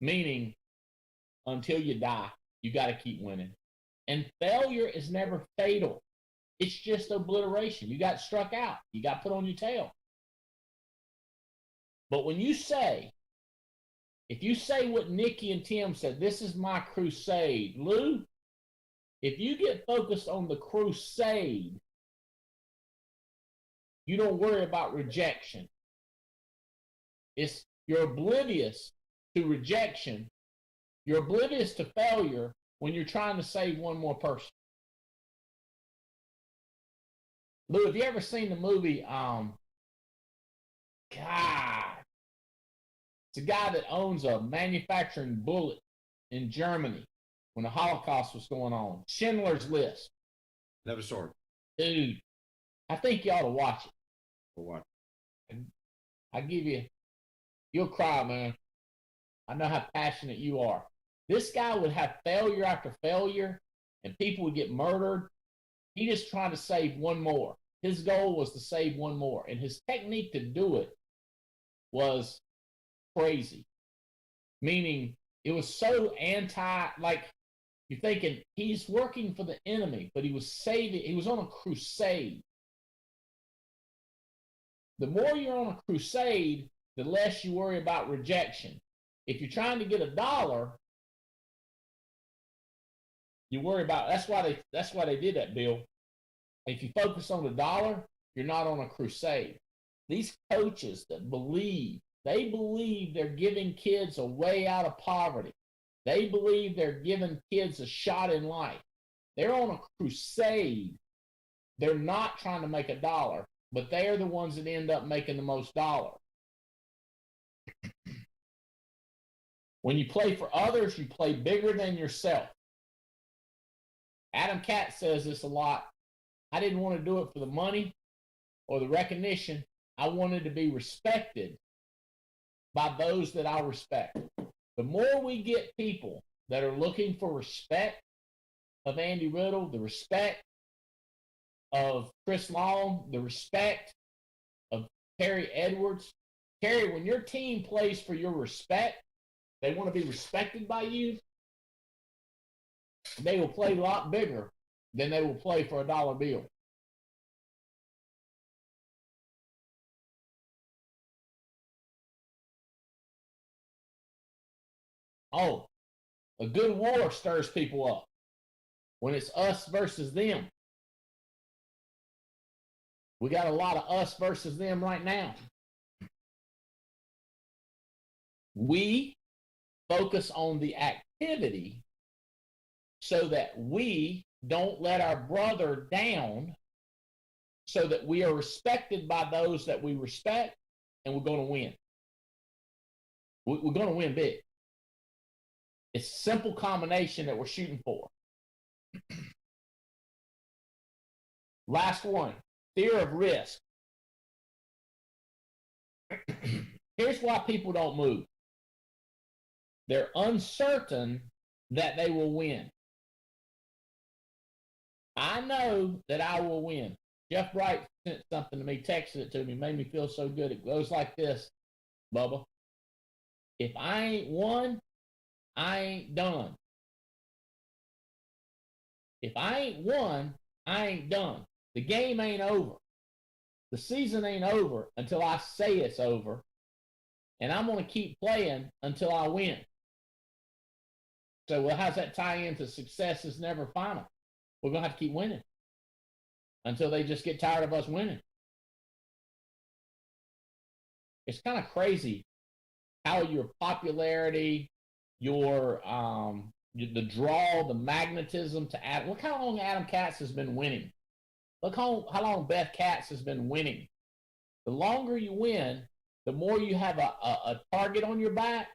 meaning until you die, you got to keep winning. And failure is never fatal. It's just obliteration. You got struck out. You got put on your tail. But when you say, if you say what Nikki and Tim said, this is my crusade, Lou, if you get focused on the crusade, you don't worry about rejection. You're oblivious to rejection. You're oblivious to failure when you're trying to save one more person. Lou, have you ever seen the movie, God, it's a guy that owns a manufacturing bullet in Germany when the Holocaust was going on. Schindler's List. Never saw it. Dude, I think you ought to watch it. For what? I give you, you'll cry, man. I know how passionate you are. This guy would have failure after failure, and people would get murdered. He just tried to save one more. His goal was to save one more, and his technique to do it was crazy. Meaning, it was so like, you're thinking he's working for the enemy, but he was on a crusade. The more you're on a crusade, the less you worry about rejection. If you're trying to get $1, you worry about, that's why they did that, Bill. If you focus on $1, you're not on a crusade. These coaches that they believe they're giving kids a way out of poverty. They believe they're giving kids a shot in life. They're on a crusade. They're not trying to make $1, but they are the ones that end up making the most dollars. When you play for others, you play bigger than yourself. Adam Katz says this a lot. I didn't want to do it for the money or the recognition. I wanted to be respected by those that I respect. The more we get people that are looking for respect of Andy Riddle, the respect of Chris Long, the respect of Terry Edwards. Terry, when your team plays for your respect, they want to be respected by you, they will play a lot bigger than they will play for $1 bill. Oh, a good war stirs people up. when it's us versus them. We got a lot of us versus them right now. We focus on the activity so that we don't let our brother down, so that we are respected by those that we respect, and we're going to win. We're going to win big. It's a simple combination that we're shooting for. Last one, fear of risk. Here's why people don't move. They're uncertain that they will win. I know that I will win. Jeff Bright sent something to me, texted it to me, made me feel so good. It goes like this, Bubba. If I ain't won, I ain't done. If I ain't won, I ain't done. The game ain't over. The season ain't over until I say it's over. And I'm going to keep playing until I win. So, well, how's that tie into success is never final? We're going to have to keep winning until they just get tired of us winning. It's kind of crazy how your popularity, your the draw, the magnetism to Adam. Look how long Adam Katz has been winning. Look how long Beth Katz has been winning. The longer you win, the more you have a target on your back,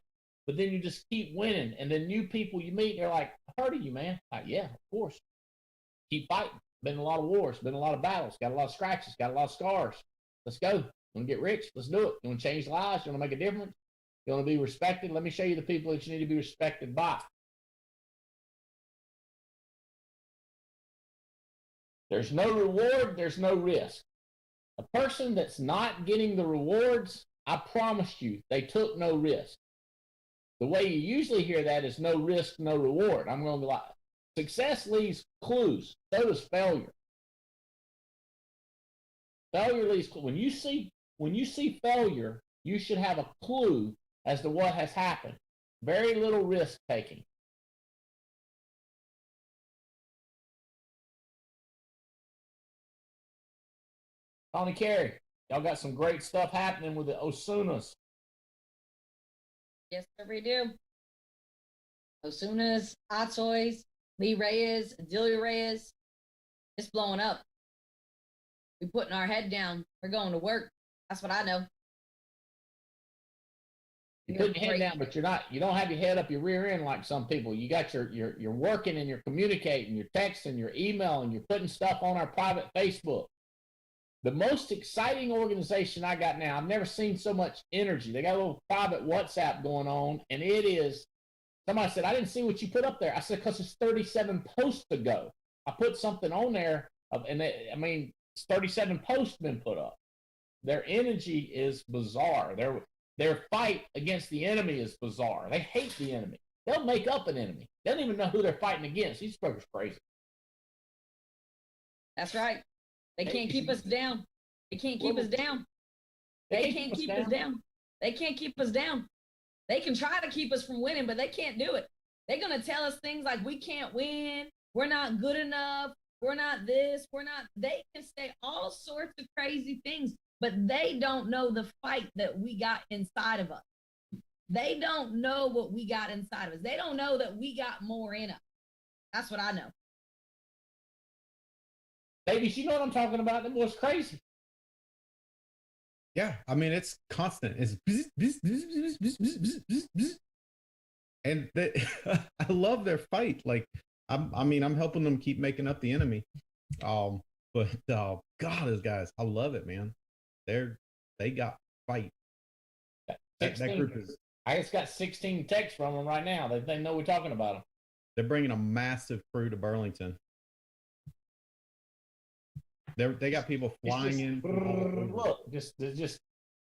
but then you just keep winning. And then new people you meet, they're like, I heard of you, man. Like, yeah, of course. Keep fighting. Been in a lot of wars, been in a lot of battles, got a lot of scratches, got a lot of scars. Let's go. You want to get rich? Let's do it. You want to change lives? You want to make a difference? You want to be respected? Let me show you the people that you need to be respected by. There's no reward, there's no risk. A person that's not getting the rewards, I promise you, they took no risk. The way you usually hear that is no risk, no reward. I'm going to be like, success leaves clues. So does failure. Failure leaves clues. When you see failure, you should have a clue as to what has happened. Very little risk taking. Tony Carey, y'all got some great stuff happening with the Osunas. Yes, sir, we do. Osunas, Atoys, Lee Reyes, Delia Reyes. It's blowing up. We're putting our head down. We're going to work. That's what I know. You put your head down, but you don't have your head up your rear end like some people. You got you're working and you're communicating, you're texting, you're emailing, you're putting stuff on our private Facebook. The most exciting organization I got now, I've never seen so much energy. They got a little private WhatsApp going on, and it is, somebody said, I didn't see what you put up there. I said, because it's 37 posts ago. I put something on there, it's 37 posts been put up. Their energy is bizarre. Their fight against the enemy is bizarre. They hate the enemy. They'll make up an enemy. They don't even know who they're fighting against. These fuckers crazy. That's right. They can't keep us down. They can't keep us down. They can't keep us down. They can't keep us down. They can try to keep us from winning, but they can't do it. They're going to tell us things like we can't win. We're not good enough. We're not this. We're not. They can say all sorts of crazy things, but they don't know the fight that we got inside of us. They don't know what we got inside of us. They don't know that we got more in us. That's what I know. Babies, you know what I'm talking about? That was crazy. Yeah, I mean, it's constant. It's and I love their fight. Like, I'm helping them keep making up the enemy. But God, those guys, I love it, man. They got fight. That group is. I just got 16 texts from them right now. They know we're talking about them. They're bringing a massive crew to Burlington. They got people flying in. Look,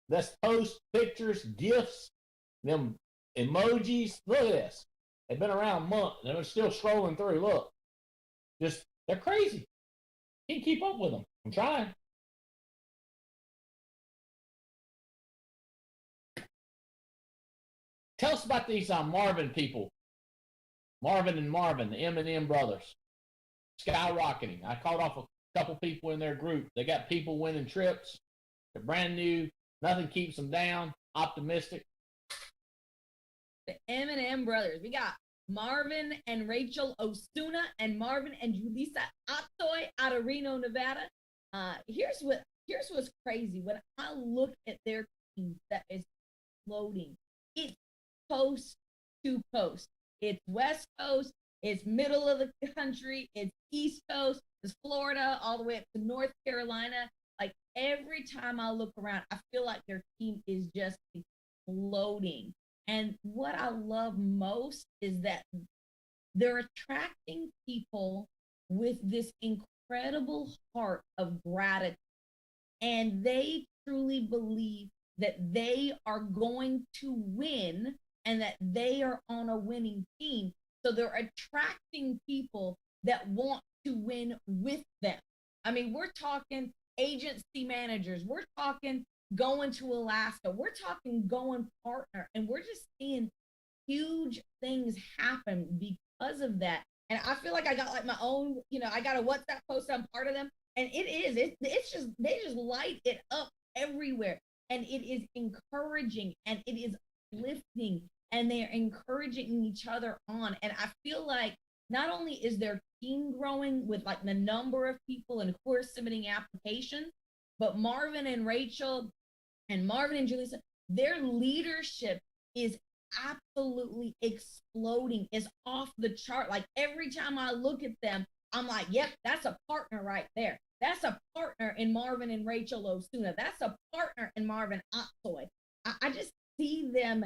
let's post pictures, gifts, them emojis. Look at this. They've been around a month and they're still scrolling through. Look, they're crazy. Can't keep up with them. I'm trying. Tell us about these Marvin people. Marvin and Marvin, the M&M brothers. skyrocketing. I called off a couple people in their group. They got people winning trips. They're brand new. Nothing keeps them down. Optimistic. The M&M brothers. We got Marvin and Rachel Osuna and Marvin and Julissa Atoy out of Reno, Nevada. Here's what's crazy. When I look at their team that is floating, it's coast to coast. It's West Coast. It's middle of the country. It's East Coast. It's Florida all the way up to North Carolina. Like every time I look around, I feel like their team is just exploding. And what I love most is that they're attracting people with this incredible heart of gratitude. And they truly believe that they are going to win and that they are on a winning team. So they're attracting people that want to win with them. I mean, we're talking agency managers. We're talking going to Alaska. We're talking going partner. And we're just seeing huge things happen because of that. And I feel like I got like my own, I got a WhatsApp post. I'm part of them. And it's just, they just light it up everywhere. And it is encouraging and it is lifting. And they're encouraging each other on. And I feel like not only is their team growing with like the number of people and course submitting applications, but Marvin and Rachel and Marvin and Julissa, their leadership is absolutely exploding. It's off the chart. Like every time I look at them, I'm like, yep, that's a partner right there. That's a partner in Marvin and Rachel Osuna. That's a partner in Marvin Otsoy. I just see them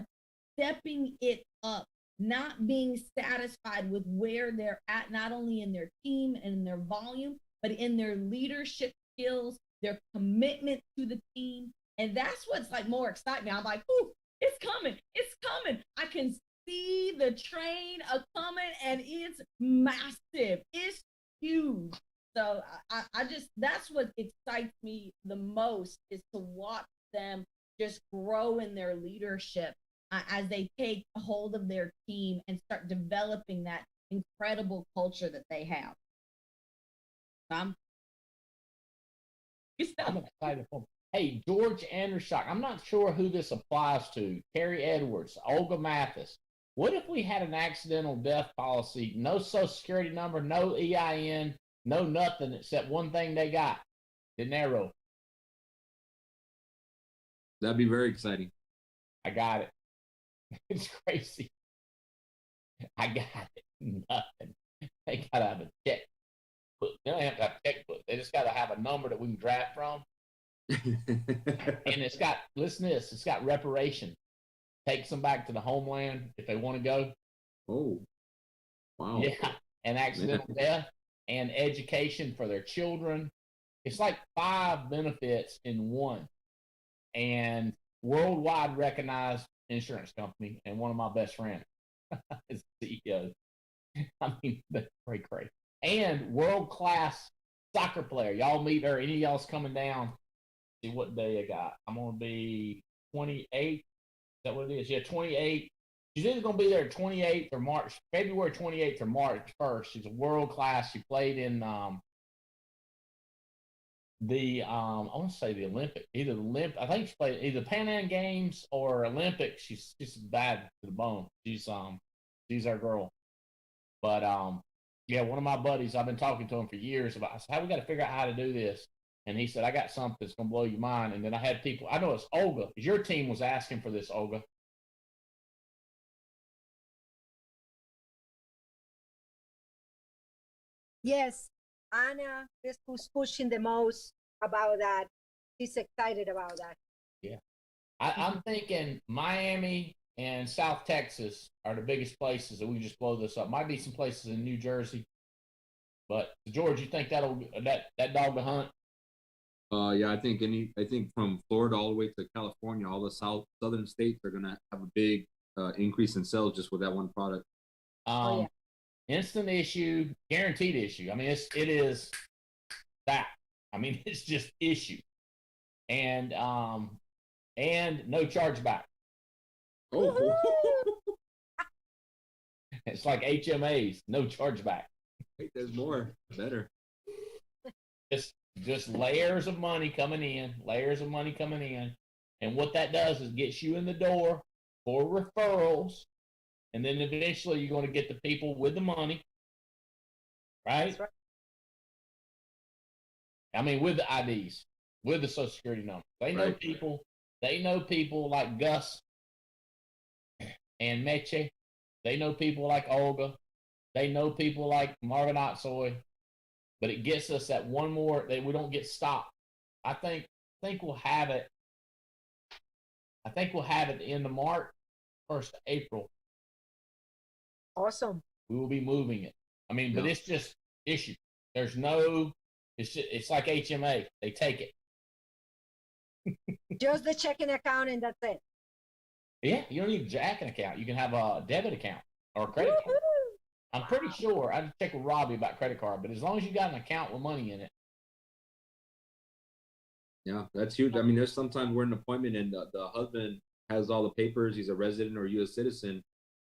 stepping it up, not being satisfied with where they're at, not only in their team and in their volume, but in their leadership skills, their commitment to the team. And that's what's like more exciting. I'm like, ooh, it's coming. It's coming. I can see the train coming and it's massive. It's huge. So I just, that's what excites me the most, is to watch them just grow in their leadership as they take a hold of their team and start developing that incredible culture that they have. I'm excited for them. Hey, George Andershock, I'm not sure who this applies to. Terry Edwards, Olga Mathis. What if we had an accidental death policy, no social security number, no EIN, no nothing except one thing they got, dinero? That'd be very exciting. I got it. It's crazy. I got it. Nothing. They gotta have a check. They don't have to have a checkbook. They just gotta have a number that we can draft from. And it's got, listen to this, it's got reparation. Takes them back to the homeland if they want to go. Oh, wow. Yeah. And accidental death and education for their children. It's like 5 benefits in one. And worldwide recognized insurance company, and one of my best friends is the CEO. I mean, that's pretty crazy. And world-class soccer player. Y'all meet her. Any of y'all's coming down. See what day I got. I'm going to be 28. Is that what it is? Yeah, 28. She's either going to be there 28th or March, February 28th or March 1st. She's a world-class. She played in I want to say the Olympic, I think she played either Pan Am Games or Olympics. She's bad to the bone. She's our girl. But yeah, one of my buddies, I've been talking to him for years about, I said, how we got to figure out how to do this? And he said, I got something that's gonna blow your mind. And then I had people, I know it's Olga, because your team was asking for this, Olga. Yes, Anna is who's pushing the most about that. She's excited about that. Yeah. I'm thinking Miami and South Texas are the biggest places that we can just blow this up. Might be some places in New Jersey. But George, you think that dog will hunt? Yeah, I think from Florida all the way to California, all the southern states are gonna have a big increase in sales just with that one product. Oh, yeah. Instant issue, guaranteed issue. I mean, it is that. I mean, it's just issue, and no chargeback. Oh, It's like HMAs, no chargeback. Wait, there's more. Better. Just layers of money coming in, and what that does is gets you in the door for referrals, and then eventually you're going to get the people with the money, right? That's right. I mean, with the IDs, with the Social Security number. They know Right. people. They know people like Gus and Meche. They know people like Olga. They know people like Marvin Otsoy. But it gets us that one more that we don't get stopped. I think we'll have it. I think we'll have it the end of March, 1st of April. Awesome. We will be moving it. I mean, but Yeah. it's just issue. There's no. It's like HMA. They take it. Just the checking account and that's it. Yeah, you don't need a checking account. You can have a debit account or a credit card. Woohoo! I'm pretty sure. I check with Robbie about credit card, but as long as you got an account with money in it. Yeah, that's huge. I mean, there's sometimes we're in an appointment and the husband has all the papers. He's a resident or U.S. citizen.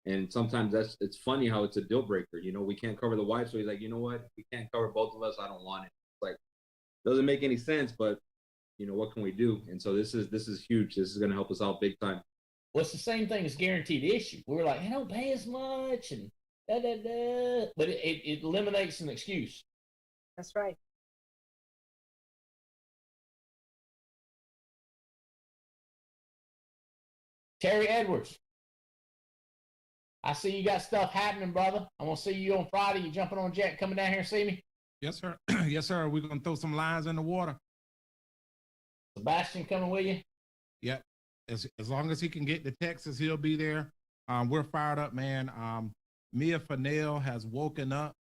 And sometimes it's funny how it's a deal breaker. You know, we can't cover the wife. So he's like, you know what? We can't cover both of us. I don't want it. It's like, doesn't make any sense, but you know, what can we do? And so this is huge. This is going to help us out big time. Well, it's the same thing as guaranteed issue. We're like, hey, don't pay as much and da da da. But it eliminates an excuse. That's right. Terry Edwards. I see you got stuff happening, brother. I'm gonna see you on Friday. You jumping on a jet, coming down here and see me. Yes, sir. Yes, sir. We're gonna throw some lines in the water. Sebastian coming with you. Yep. As long as he can get to Texas, he'll be there. We're fired up, man. Mia Fennell has woken up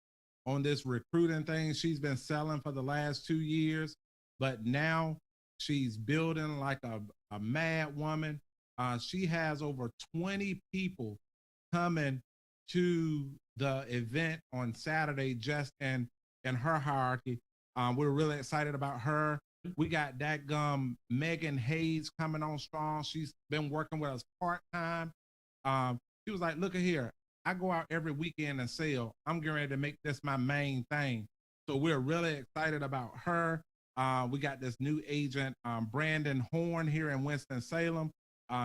on this recruiting thing she's been selling for the last 2 years, but now she's building like a mad woman. She has over 20 people coming to the event on Saturday just in her hierarchy. We're really excited about her. We got that Megan Hayes coming on strong. She's been working with us part-time. She was like, look at here. I go out every weekend and sell. I'm getting ready to make this my main thing. So we're really excited about her. We got this new agent, Brandon Horn here in Winston-Salem.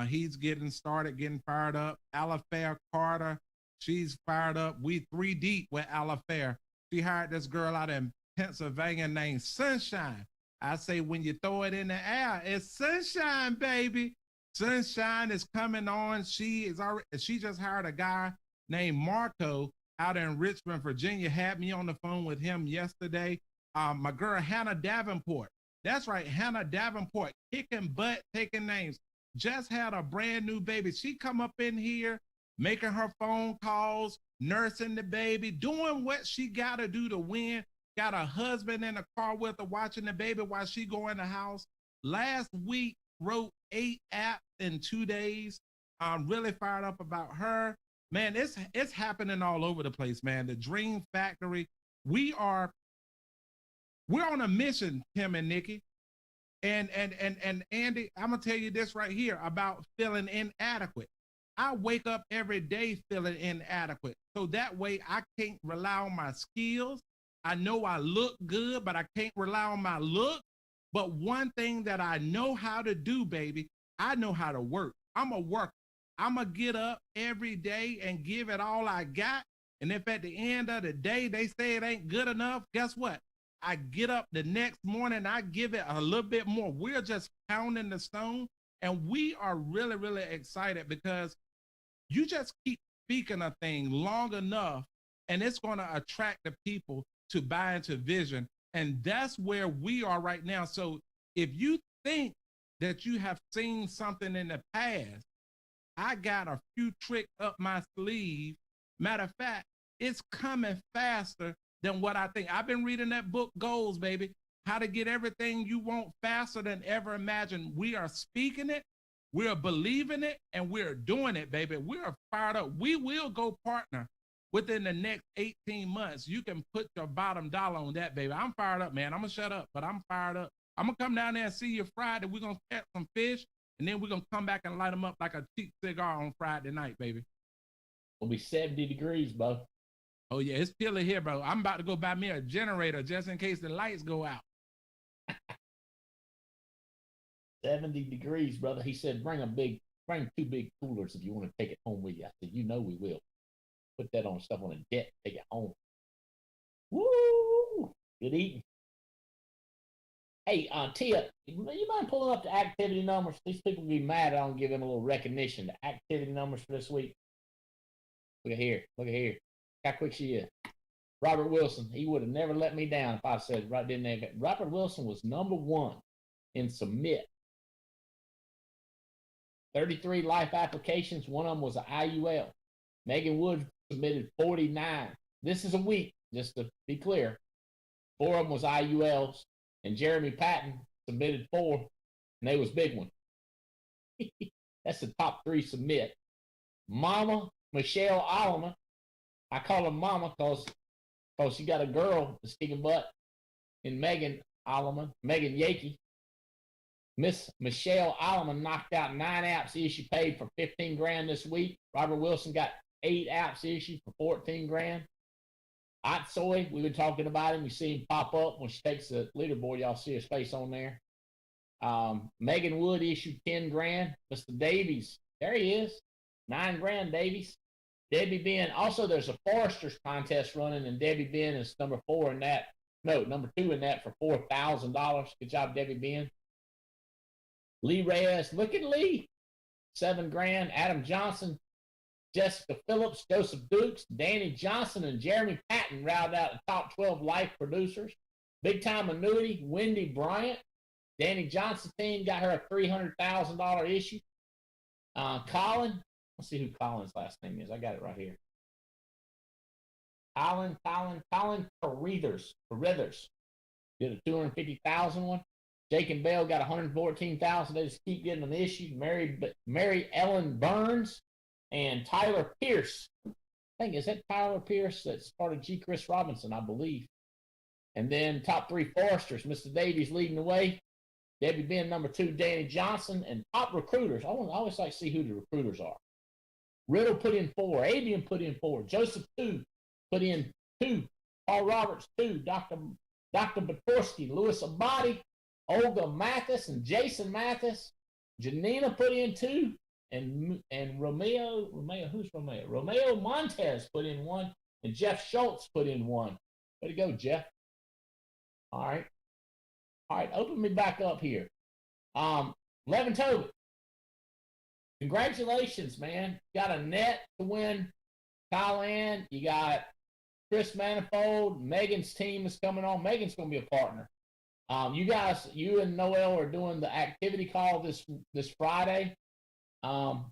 He's getting started, getting fired up. Alafair Carter, she's fired up. We 3 deep with Alafair. She hired this girl out in Pennsylvania named Sunshine. I say, when you throw it in the air, it's sunshine, baby. Sunshine is coming on. She just hired a guy named Marco out in Richmond, Virginia. Had me on the phone with him yesterday. My girl, Hannah Davenport. That's right, Hannah Davenport, kicking butt, taking names. Just had a brand new baby. She come up in here, making her phone calls, nursing the baby, doing what she got to do to win. Got a husband in the car with her watching the baby while she go in the house. Last week, wrote 8 apps in 2 days. I'm really fired up about her. Man, it's happening all over the place, man. The Dream Factory. We're on a mission, Tim and Nikki. And Andy, I'm gonna tell you this right here about feeling inadequate. I wake up every day feeling inadequate. So that way I can't rely on my skills. I know I look good, but I can't rely on my look. But one thing that I know how to do, baby, I know how to work. I'm a worker. I'm going to get up every day and give it all I got. And if at the end of the day they say it ain't good enough, guess what? I get up the next morning, I give it a little bit more. We're just pounding the stone. And we are really, really excited because you just keep speaking a thing long enough and it's going to attract the people to buy into vision. And that's where we are right now. So if you think that you have seen something in the past, I got a few tricks up my sleeve. Matter of fact, it's coming faster than what I think. I've been reading that book, Goals, baby. How to get everything you want faster than ever imagined. We are speaking it, we're believing it, and we're doing it, baby. We're fired up. We will go partner within the next 18 months. You can put your bottom dollar on that, baby. I'm fired up, man. I'm going to shut up, but I'm fired up. I'm going to come down there and see you Friday. We're going to catch some fish, and then we're going to come back and light them up like a cheap cigar on Friday night, baby. It'll be 70 degrees, Bo. Oh yeah, it's chilly here, bro. I'm about to go buy me a generator just in case the lights go out. 70 degrees, brother. He said, bring 2 big coolers if you want to take it home with you. I said, you know we will. Put that on stuff on a deck, take it home. Woo! Good eating. Hey, Tia, you mind pulling up the activity numbers? These people will be mad I don't give them a little recognition. The activity numbers for this week. Look at here. Look at here. How quick she is. Robert Wilson, he would have never let me down if I said right didn't have it. Robert Wilson was number 1 in submit. 33 life applications. One of them was an IUL. Megan Wood submitted 49. This is a week, just to be clear. 4 of them was IULs. And Jeremy Patton submitted 4, and they was big one. That's the top 3 submit. Mama Michelle Alleman, I call her Mama because she got a girl that's kicking butt in Megan Alleman, Megan Yakey. Miss Michelle Alleman knocked out 9 apps issued, paid for 15 grand this week. Robert Wilson got 8 apps issued for 14 grand. Otsoy, we've been talking about him. We see him pop up when she takes the leaderboard. Y'all see his face on there. Megan Wood issued 10 grand. Mr. Davies, there he is. 9 grand, Davies. Debbie Ben. Also, there's a Foresters contest running, and Debbie Ben is number 2 in that for $4,000. Good job, Debbie Ben. Lee Reyes, look at Lee. 7 grand. Adam Johnson, Jessica Phillips, Joseph Dukes, Danny Johnson, and Jeremy Patton rounded out the top 12 life producers. Big time annuity, Wendy Bryant. Danny Johnson team got her a $300,000 issue. Colin, let's see who Colin's last name is. I got it right here. Colin Carruthers did a $250,000 one. Jake and Bell got $114,000. They just keep getting them issued. Mary Ellen Burns and Tyler Pierce. I think, is that Tyler Pierce that's part of G. Chris Robinson, I believe. And then top 3 Foresters. Mr. Davies leading the way. Debbie Ben number 2, Danny Johnson. And top recruiters. I always like to see who the recruiters are. Riddle put in 4. Avian put in 4. Joseph 2 put in 2. Paul Roberts 2. Dr. Batorsky, Louis Abadi, Olga Mathis, and Jason Mathis. Janina put in 2. And Romeo, who's Romeo? Romeo Montez put in 1. And Jeff Schultz put in 1. Way to go, Jeff. All right, open me back up here. Levin Tobin. Congratulations, man. You got a net to win Thailand. You got Chris Manifold. Megan's team is coming on. Megan's going to be a partner. You and Noel are doing the activity call this Friday. Talk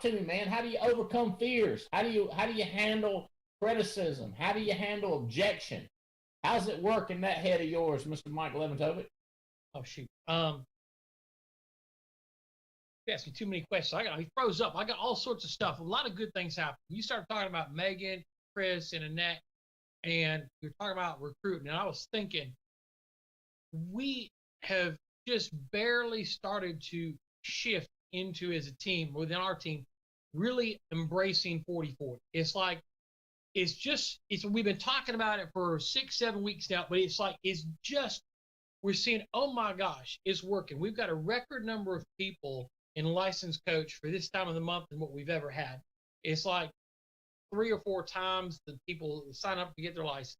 to me, man. How do you overcome fears? How do you handle criticism? How do you handle objection? How's it work in that head of yours, Mr. Mike Leventovic? Oh shoot. You asked me too many questions. He froze up. I got all sorts of stuff. A lot of good things happen. You started talking about Megan, Chris, and Annette, and you're talking about recruiting. And I was thinking, we have just barely started to shift into, as a team, within our team, really embracing 40-40. We've been talking about it for 6-7 weeks now, but we're seeing, oh my gosh, it's working. We've got a record number of people in licensed coach for this time of the month than what we've ever had. It's like 3 or 4 times the people sign up to get their license.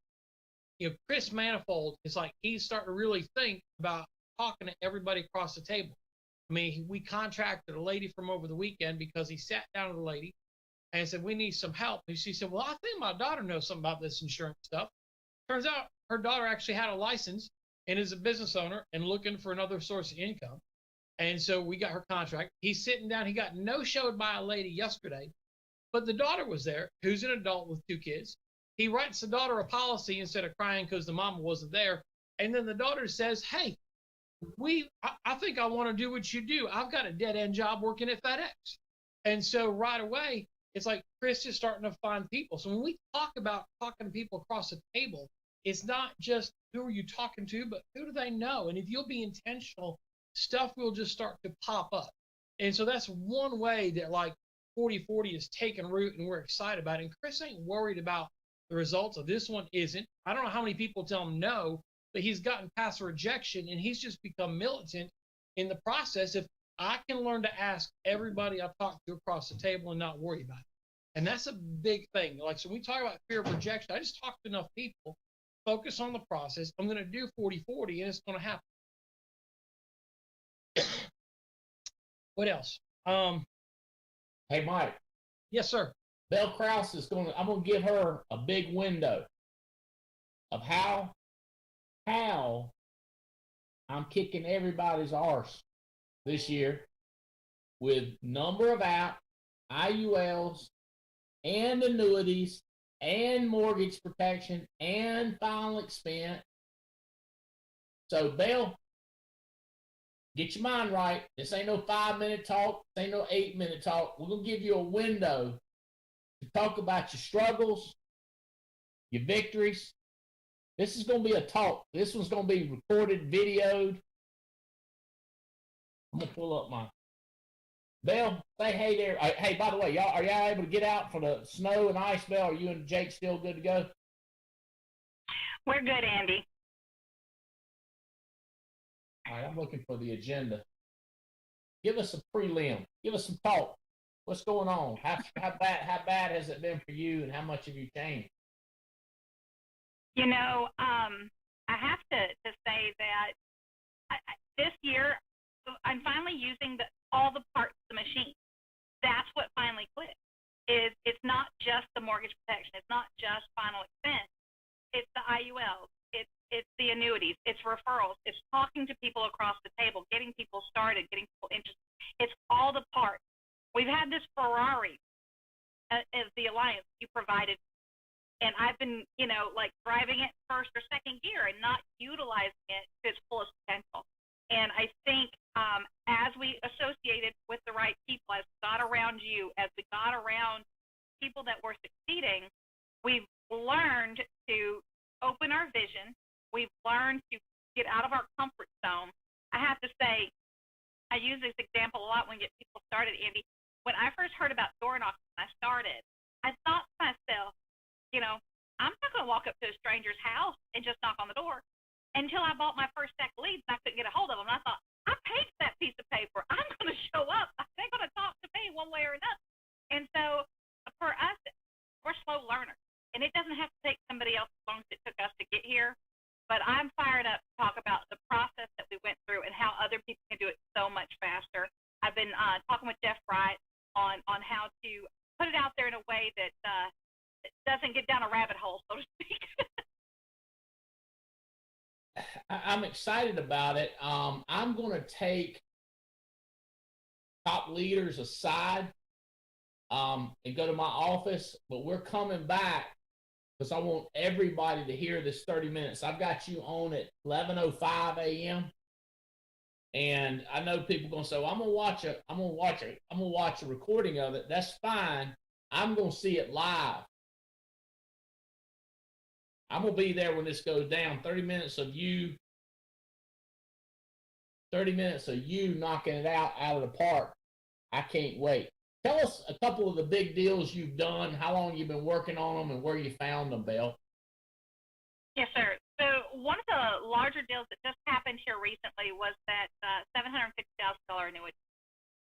Chris Manifold is he's starting to really think about talking to everybody across the table. I mean, we contracted a lady from over the weekend because he sat down with a lady and said, we need some help. And she said, well, I think my daughter knows something about this insurance stuff. Turns out her daughter actually had a license and is a business owner and looking for another source of income. And so we got her contract. He's sitting down. He got no-showed by a lady yesterday, but the daughter was there, who's an adult with 2 kids. He writes the daughter a policy instead of crying because the mama wasn't there. And then the daughter says, hey, I think I want to do what you do. I've got a dead-end job working at FedEx. And so right away, it's like Chris is starting to find people. So when we talk about talking to people across the table, it's not just who are you talking to, but who do they know? And if you'll be intentional, stuff will just start to pop up. And so that's one way that 40/40 is taking root and we're excited about it. And Chris ain't worried about the results of this one. Isn't. I don't know how many people tell him no, but he's gotten past rejection and he's just become militant in the process. If I can learn to ask everybody I've talked to across the table and not worry about it. And that's a big thing. Like, so when we talk about fear of rejection, I just talk to enough people, focus on the process. I'm going to do 40/40 and it's going to happen. What else? Hey, Mike. Yes, sir. Belle Krause is I'm going to give her a big window of how I'm kicking everybody's arse this year with number of IULs and annuities and mortgage protection and final expense. So, Belle, get your mind right. This ain't no 5-minute talk. This ain't no 8-minute talk. We're going to give you a window to talk about your struggles, your victories. This is going to be a talk. This one's going to be recorded, videoed. I'm going to pull up my Belle, say hey there. Hey, by the way, are y'all able to get out for the snow and ice, Belle? Are you and Jake still good to go? We're good, Andy. All right, I'm looking for the agenda. Give us a prelim. Give us some talk. What's going on? How bad has it been for you, and how much have you changed? You know, I have to say that this year I'm finally using all the parts of the machine. That's what finally clicked. It's not just the mortgage protection. It's not just final expense. It's the IULs. It's the annuities. It's referrals. It's talking to people across the table, getting people started, getting people interested. It's all the parts. We've had this Ferrari as the alliance you provided, and I've been, like driving it first or second gear and not utilizing it to its fullest potential. And I think as we associated with the right people, as we got around you, as we got around people that were succeeding, we've learned to open our vision. We've learned to get out of our comfort zone. I have to say, I use this example a lot when we get people started, Andy. When I first heard about door knocking when I started, I thought to myself, I'm not going to walk up to a stranger's house and just knock on the door. Until I bought my first stack of leads and I couldn't get a hold of them. And I thought, I paid for that piece of paper. I'm going to show up. They're going to talk to me one way or another. And so for us, we're slow learners. And it doesn't have to take somebody else as long as it took us to get here. But I'm fired up to talk about the process that we went through and how other people can do it so much faster. I've been talking with Jeff Wright on how to put it out there in a way that doesn't get down a rabbit hole, so to speak. I'm excited about it. I'm going to take top leaders aside and go to my office, but we're coming back because I want everybody to hear this 30 minutes. I've got you on at 11:05 a.m. And I know people are going to say, well, I'm going to watch a recording of it. That's fine. I'm going to see it live. I'm going to be there when this goes down. 30 minutes of you knocking it out of the park. I can't wait. Tell us a couple of the big deals you've done, how long you've been working on them, and where you found them, Belle. Yes, sir. So one of the larger deals that just happened here recently was that $750,000 annuity.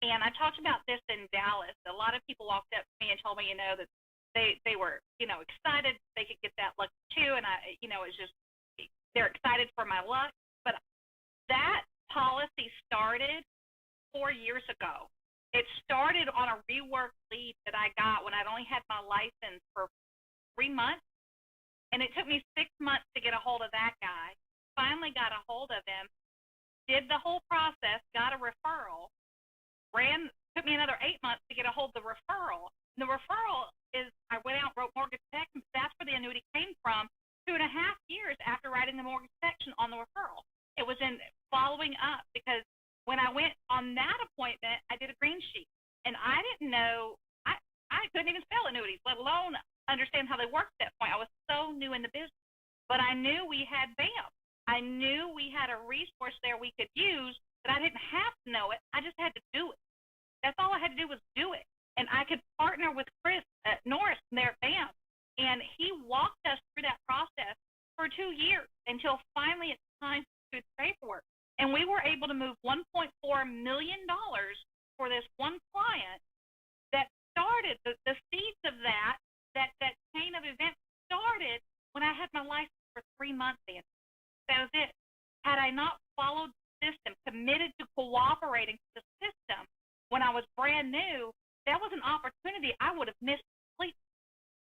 And I talked about this in Dallas. A lot of people walked up to me and told me, that they were, excited they could get that luck too. And it's just, they're excited for my luck. But that policy started 4 years ago. It started on a reworked lead that I got when I'd only had my license for 3 months. And it took me 6 months to get a hold of that guy. Finally got a hold of him, did the whole process, got a referral, took me another 8 months to get a hold of the referral. And the referral is, I went out and wrote mortgage protection. That's where the annuity came from 2.5 years after writing the mortgage protection on the referral. It was in following up because when I went on that appointment, I did a green sheet. And I didn't know, I couldn't even spell annuities, let alone understand how they worked at that point. I was so new in the business. But I knew we had BAM. I knew we had a resource there we could use, but I didn't have to know it. I just had to do it. That's all I had to do was do it. and I could partner with Chris Norris there at BAM. And he walked us through that process for 2 years until finally it's time to do the paperwork. And we were able to move $1.4 million for this one client that started, the seeds of that chain of events started when I had my license for 3 months in. That was it. Had I not followed the system, committed to cooperating with the system when I was brand new, that was an opportunity I would have missed completely.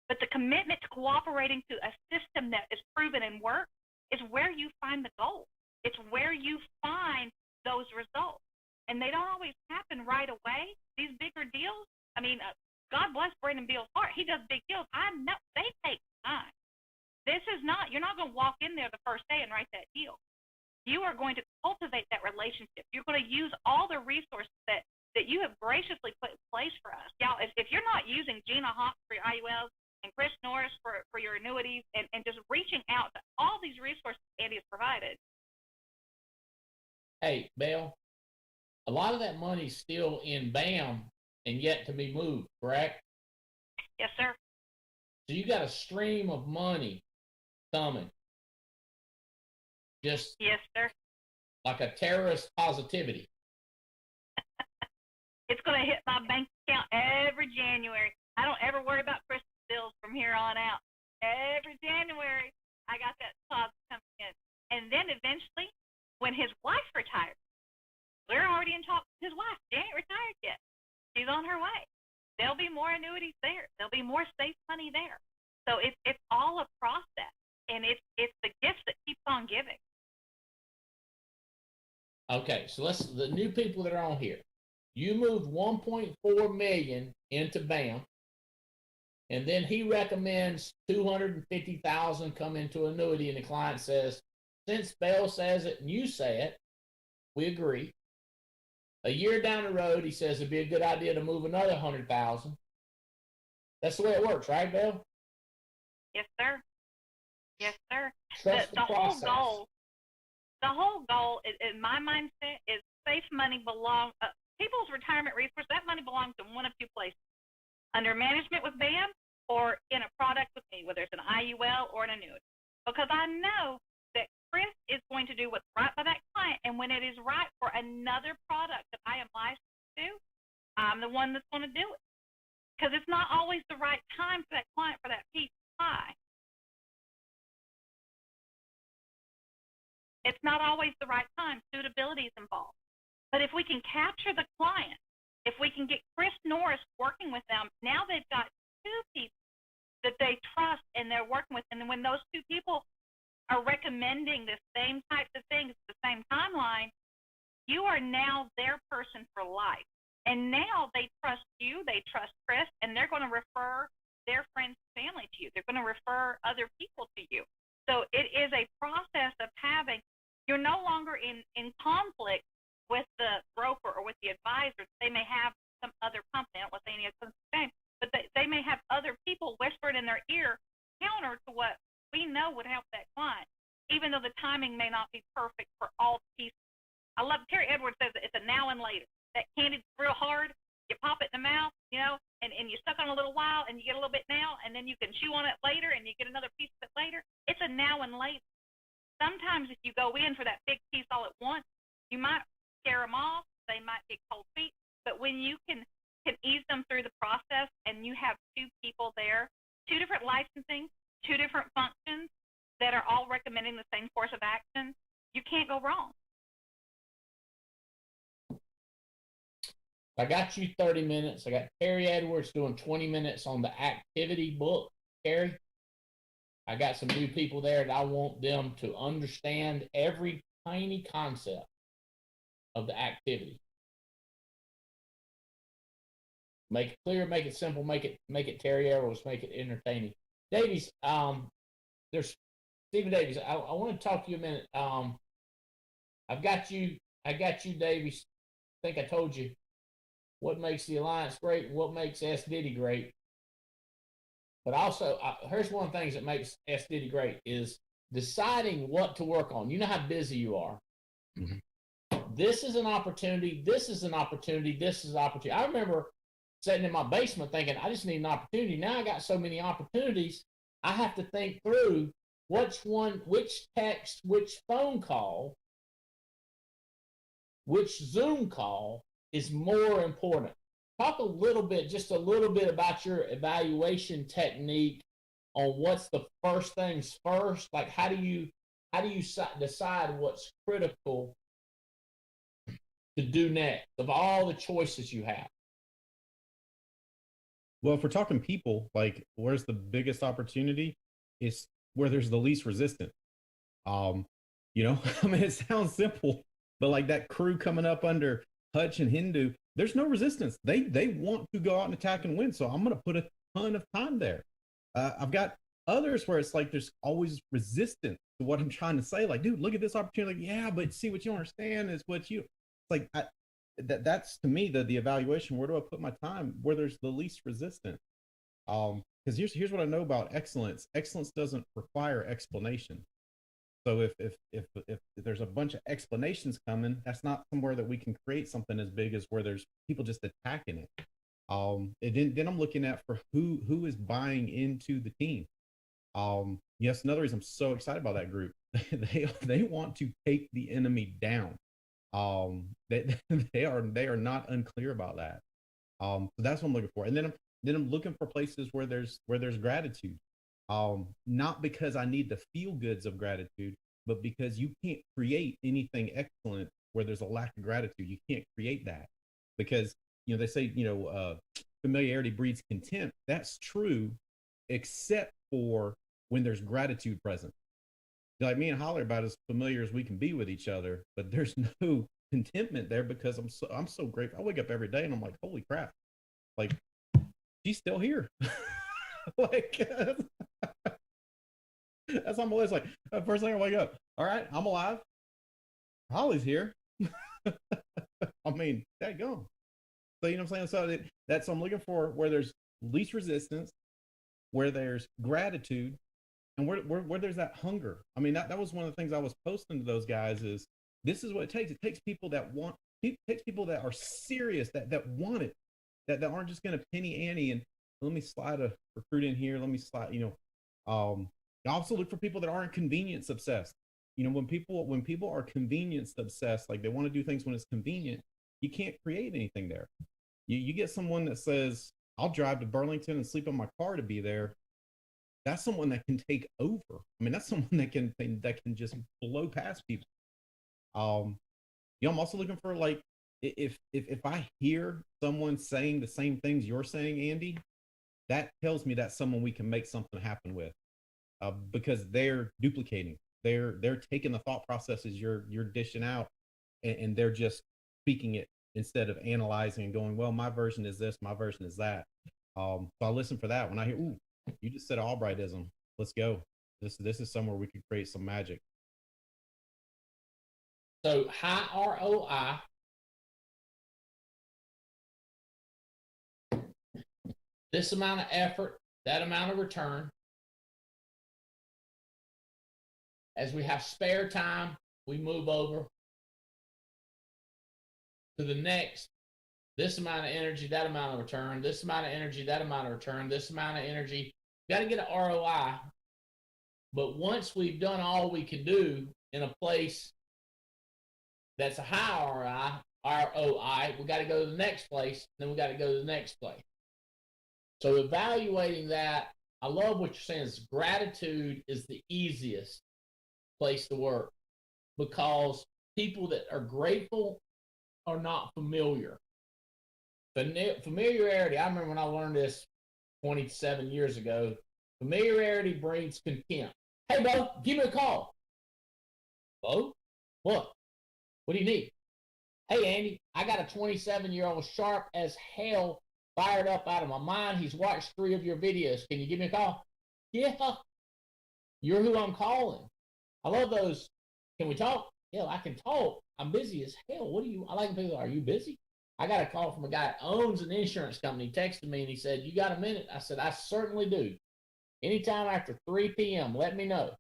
But the commitment to cooperating to a system that is proven and works is where you find the gold. It's where you find those results. And they don't always happen right away. These bigger deals, I mean, God bless Brandon Beal's heart. He does big deals. I know they take time. This is not, you're not going to walk in there the first day and write that deal. You are going to cultivate that relationship. You're going to use all the resources that you have graciously put in place for us. Y'all, if you're not using Gina Hawks for your IULs and Chris Norris for your annuities and just reaching out to all these resources Andy has provided. Hey, Belle, a lot of that money's still in BAM and yet to be moved, correct? Yes, sir. So you got a stream of money coming. Just yes, sir. Like a terrorist positivity. It's going to hit my bank account every January. I don't ever worry about Christmas bills from here on out. Every January, I got that deposit coming in. And then eventually, when his wife retires, we're already in talks with his wife. She ain't retired yet. She's on her way. There'll be more annuities there. There'll be more safe money there. So it's all a process, and it's the gift that keeps on giving. Okay, so the new people that are on here. You moved 1.4 million into BAM, and then he recommends 250,000 come into annuity, and the client says, since Belle says it and you say it, we agree. A year down the road, he says it'd be a good idea to move another 100,000. That's the way it works, right, Belle? Yes, sir. Yes, sir. Trust The whole goal, in my mindset, is safe money belongs. People's retirement resource, that money belongs in one of two places: under management with BAM or in a product with me, whether it's an IUL or an annuity. Because I know that Chris is going to do what's right by that client, and when it is right for another product that I am licensed to, I'm the one that's going to do it. Because it's not always the right time for that client for that piece of pie. It's not always the right time. Suitability is involved. But if we can capture the client, if we can get Chris Norris working with them, now they've got two people that they trust and they're working with. And when those two people are recommending the same types of things, the same timeline, you are now their person for life. And now they trust you, they trust Chris, and they're going to refer their friends and family to you. They're going to refer other people to you. So it is a process of having, you're no longer in conflict with the broker or with the advisor. They may have some other company, I don't want to say any other name, but they may have other people whispered in their ear counter to what we know would help that client, even though the timing may not be perfect for all pieces. I love Terry Edwards says it's a now and later. That candy's real hard, you pop it in the mouth, and you suck on a little while and you get a little bit now, and then you can chew on it later and you get another piece of it later. It's a now and later. Sometimes if you go in for that big piece all at once, you might scare them off, they might get cold feet, but when you can ease them through the process and you have two people there, two different licensing, two different functions that are all recommending the same course of action, you can't go wrong. I got you 30 minutes. I got Terry Edwards doing 20 minutes on the activity book. Terry, I got some new people there that I want them to understand every tiny concept of the activity. Make it clear, make it simple, make it Terry Edwards, make it entertaining. Davies, there's Stephen Davies. I want to talk to you a minute. I got you, Davies. I think I told you what makes the Alliance great and what makes S. Diddy great. But also, here's one of the things that makes S. Diddy great is deciding what to work on. You know how busy you are. Mm-hmm. This is an opportunity. This is an opportunity. This is an opportunity. I remember sitting in my basement thinking, I just need an opportunity. Now I got so many opportunities, I have to think through which text, which phone call, which Zoom call is more important. Talk just a little bit about your evaluation technique on what's the first things first. Like, how do you decide what's critical to do next of all the choices you have? Well, if we're talking people, like where's the biggest opportunity is where there's the least resistance. You know, I mean, it sounds simple, but like that crew coming up under Hutch and Hindu, there's no resistance. They want to go out and attack and win. So I'm going to put a ton of time there. I've got others where it's like there's always resistance to what I'm trying to say. Like, dude, look at this opportunity. Like, yeah, but see, what you understand is what you like. That's to me the evaluation. Where do I put my time? Where there's the least resistance. Because here's what I know about excellence. Excellence doesn't require explanation. So if there's a bunch of explanations coming, that's not somewhere that we can create something as big as where there's people just attacking it. And then I'm looking at for who is buying into the team. Yes, another reason I'm so excited about that group. They want to take the enemy down. They are not unclear about that. So that's what I'm looking for. And then I'm looking for places where there's gratitude. Not because I need the feel goods of gratitude, but because you can't create anything excellent where there's a lack of gratitude. You can't create that because, you know, they say, you know, familiarity breeds contempt. That's true, except for when there's gratitude present. Like me and Holly are about as familiar as we can be with each other, but there's no contentment there because I'm so grateful. I wake up every day and I'm like, holy crap, like she's still here. Like that's on my list. Like first thing I wake up, all right, I'm alive. Holly's here. I mean, that gone. So you know what I'm saying? So that's what I'm looking for, where there's least resistance, where there's gratitude, and where there's that hunger. I mean, that was one of the things I was posting to those guys is this is what it takes. It takes people that want, it takes people that are serious, that want it, that aren't just going to penny ante and let me slide a recruit in here. Let me slide, you know, I also look for people that aren't convenience obsessed. You know, when people are convenience obsessed, like they want to do things when it's convenient, you can't create anything there. You get someone that says, I'll drive to Burlington and sleep in my car to be there. That's someone that can take over. I mean, that's someone that can just blow past people. You know, I'm also looking for like, if I hear someone saying the same things you're saying, Andy, that tells me that's someone we can make something happen with, because they're duplicating. They're taking the thought processes you're dishing out, and they're just speaking it instead of analyzing and going, well, my version is this, my version is that. So I listen for that. When I hear, ooh, you just said Albrightism, let's go. This is somewhere we could create some magic. So high ROI. This amount of effort, that amount of return. As we have spare time, we move over to the next. This amount of energy, that amount of return. This amount of energy, that amount of return. This amount of energy. Got to get an ROI. But once we've done all we can do in a place that's a high ROI, we got to go to the next place. Then we got to go to the next place. So evaluating that, I love what you're saying is gratitude is the easiest place to work because people that are grateful are not familiar. Familiarity, I remember when I learned this 27 years ago, familiarity breeds contempt. Hey, Bo, give me a call. Bo? What? What do you need? Hey, Andy, I got a 27-year-old sharp as hell, fired up out of my mind. He's watched 3 of your videos. Can you give me a call? Yeah. You're who I'm calling. I love those. Can we talk? Yeah, I can talk. I'm busy as hell. What do you, I like people, are you busy? I got a call from a guy that owns an insurance company. He texted me and he said, you got a minute? I said, I certainly do. Anytime after 3 p.m., let me know.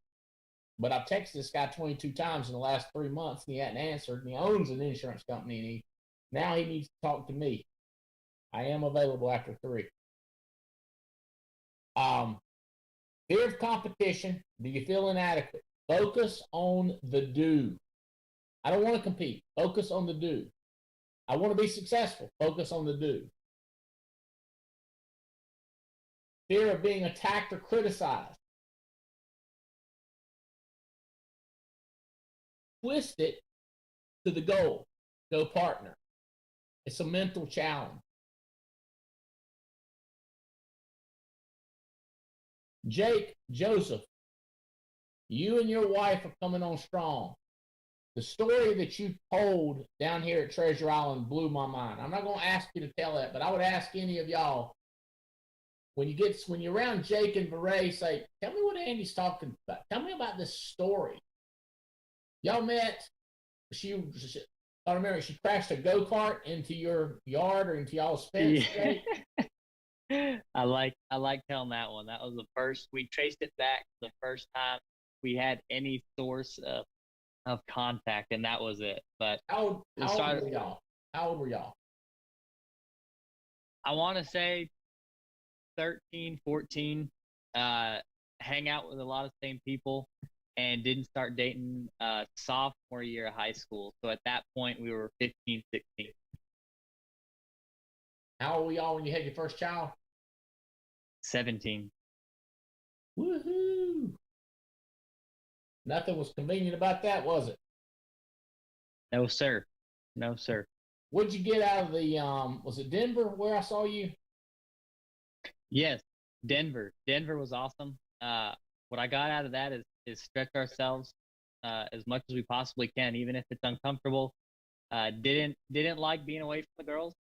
But I've texted this guy 22 times in the last 3 months and he hadn't answered. And he owns an insurance company and now he needs to talk to me. I am available after 3. Fear of competition. Do you feel inadequate? Focus on the do. I don't want to compete. Focus on the do. I want to be successful. Focus on the do. Fear of being attacked or criticized. Twist it to the goal. Go partner. It's a mental challenge. Jake, Joseph, you and your wife are coming on strong. The story that you told down here at Treasure Island blew my mind. I'm not going to ask you to tell that, but I would ask any of y'all, when you're around Jake and Beret, say, tell me what Andy's talking about. Tell me about this story. Y'all met, I remember she crashed a go-kart into your yard or into y'all's fence. Yeah. I like telling that one. That was the first. We traced it back to the first time we had any source of contact, and that was it. But how old were y'all? How old were y'all? I want to say 13, 14. Hang out with a lot of same people, and didn't start dating sophomore year of high school. So at that point, we were 15, 16. How old were y'all when you had your first child? 17. Woohoo! Nothing was convenient about that, was it? No, sir. No, sir. What'd you get out of the, was it Denver where I saw you? Yes, Denver. Denver was awesome. What I got out of that is stretch ourselves as much as we possibly can, even if it's uncomfortable. Didn't like being away from the girls.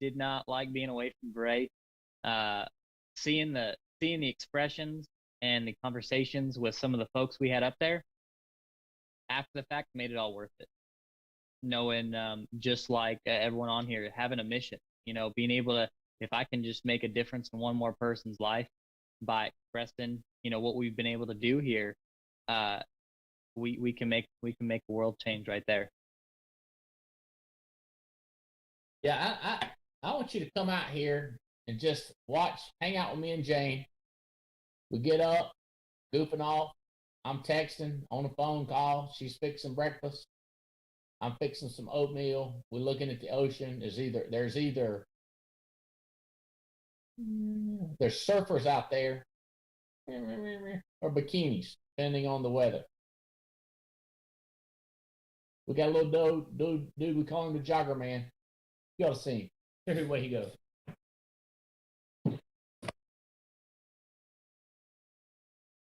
Did not like being away from Bray. Seeing the expressions and the conversations with some of the folks we had up there after the fact made it all worth it. Knowing, just like everyone on here, having a mission, being able to, if I can just make a difference in one more person's life by expressing, what we've been able to do here, we can make a world change right there. Yeah, I want you to come out here and just hang out with me and Jane. We get up, goofing off. I'm texting on a phone call. She's fixing breakfast. I'm fixing some oatmeal. We're looking at the ocean. There's surfers out there or bikinis, depending on the weather. We got a little dude, we call him the Jogger Man. You ought to see him. Here's the way he goes.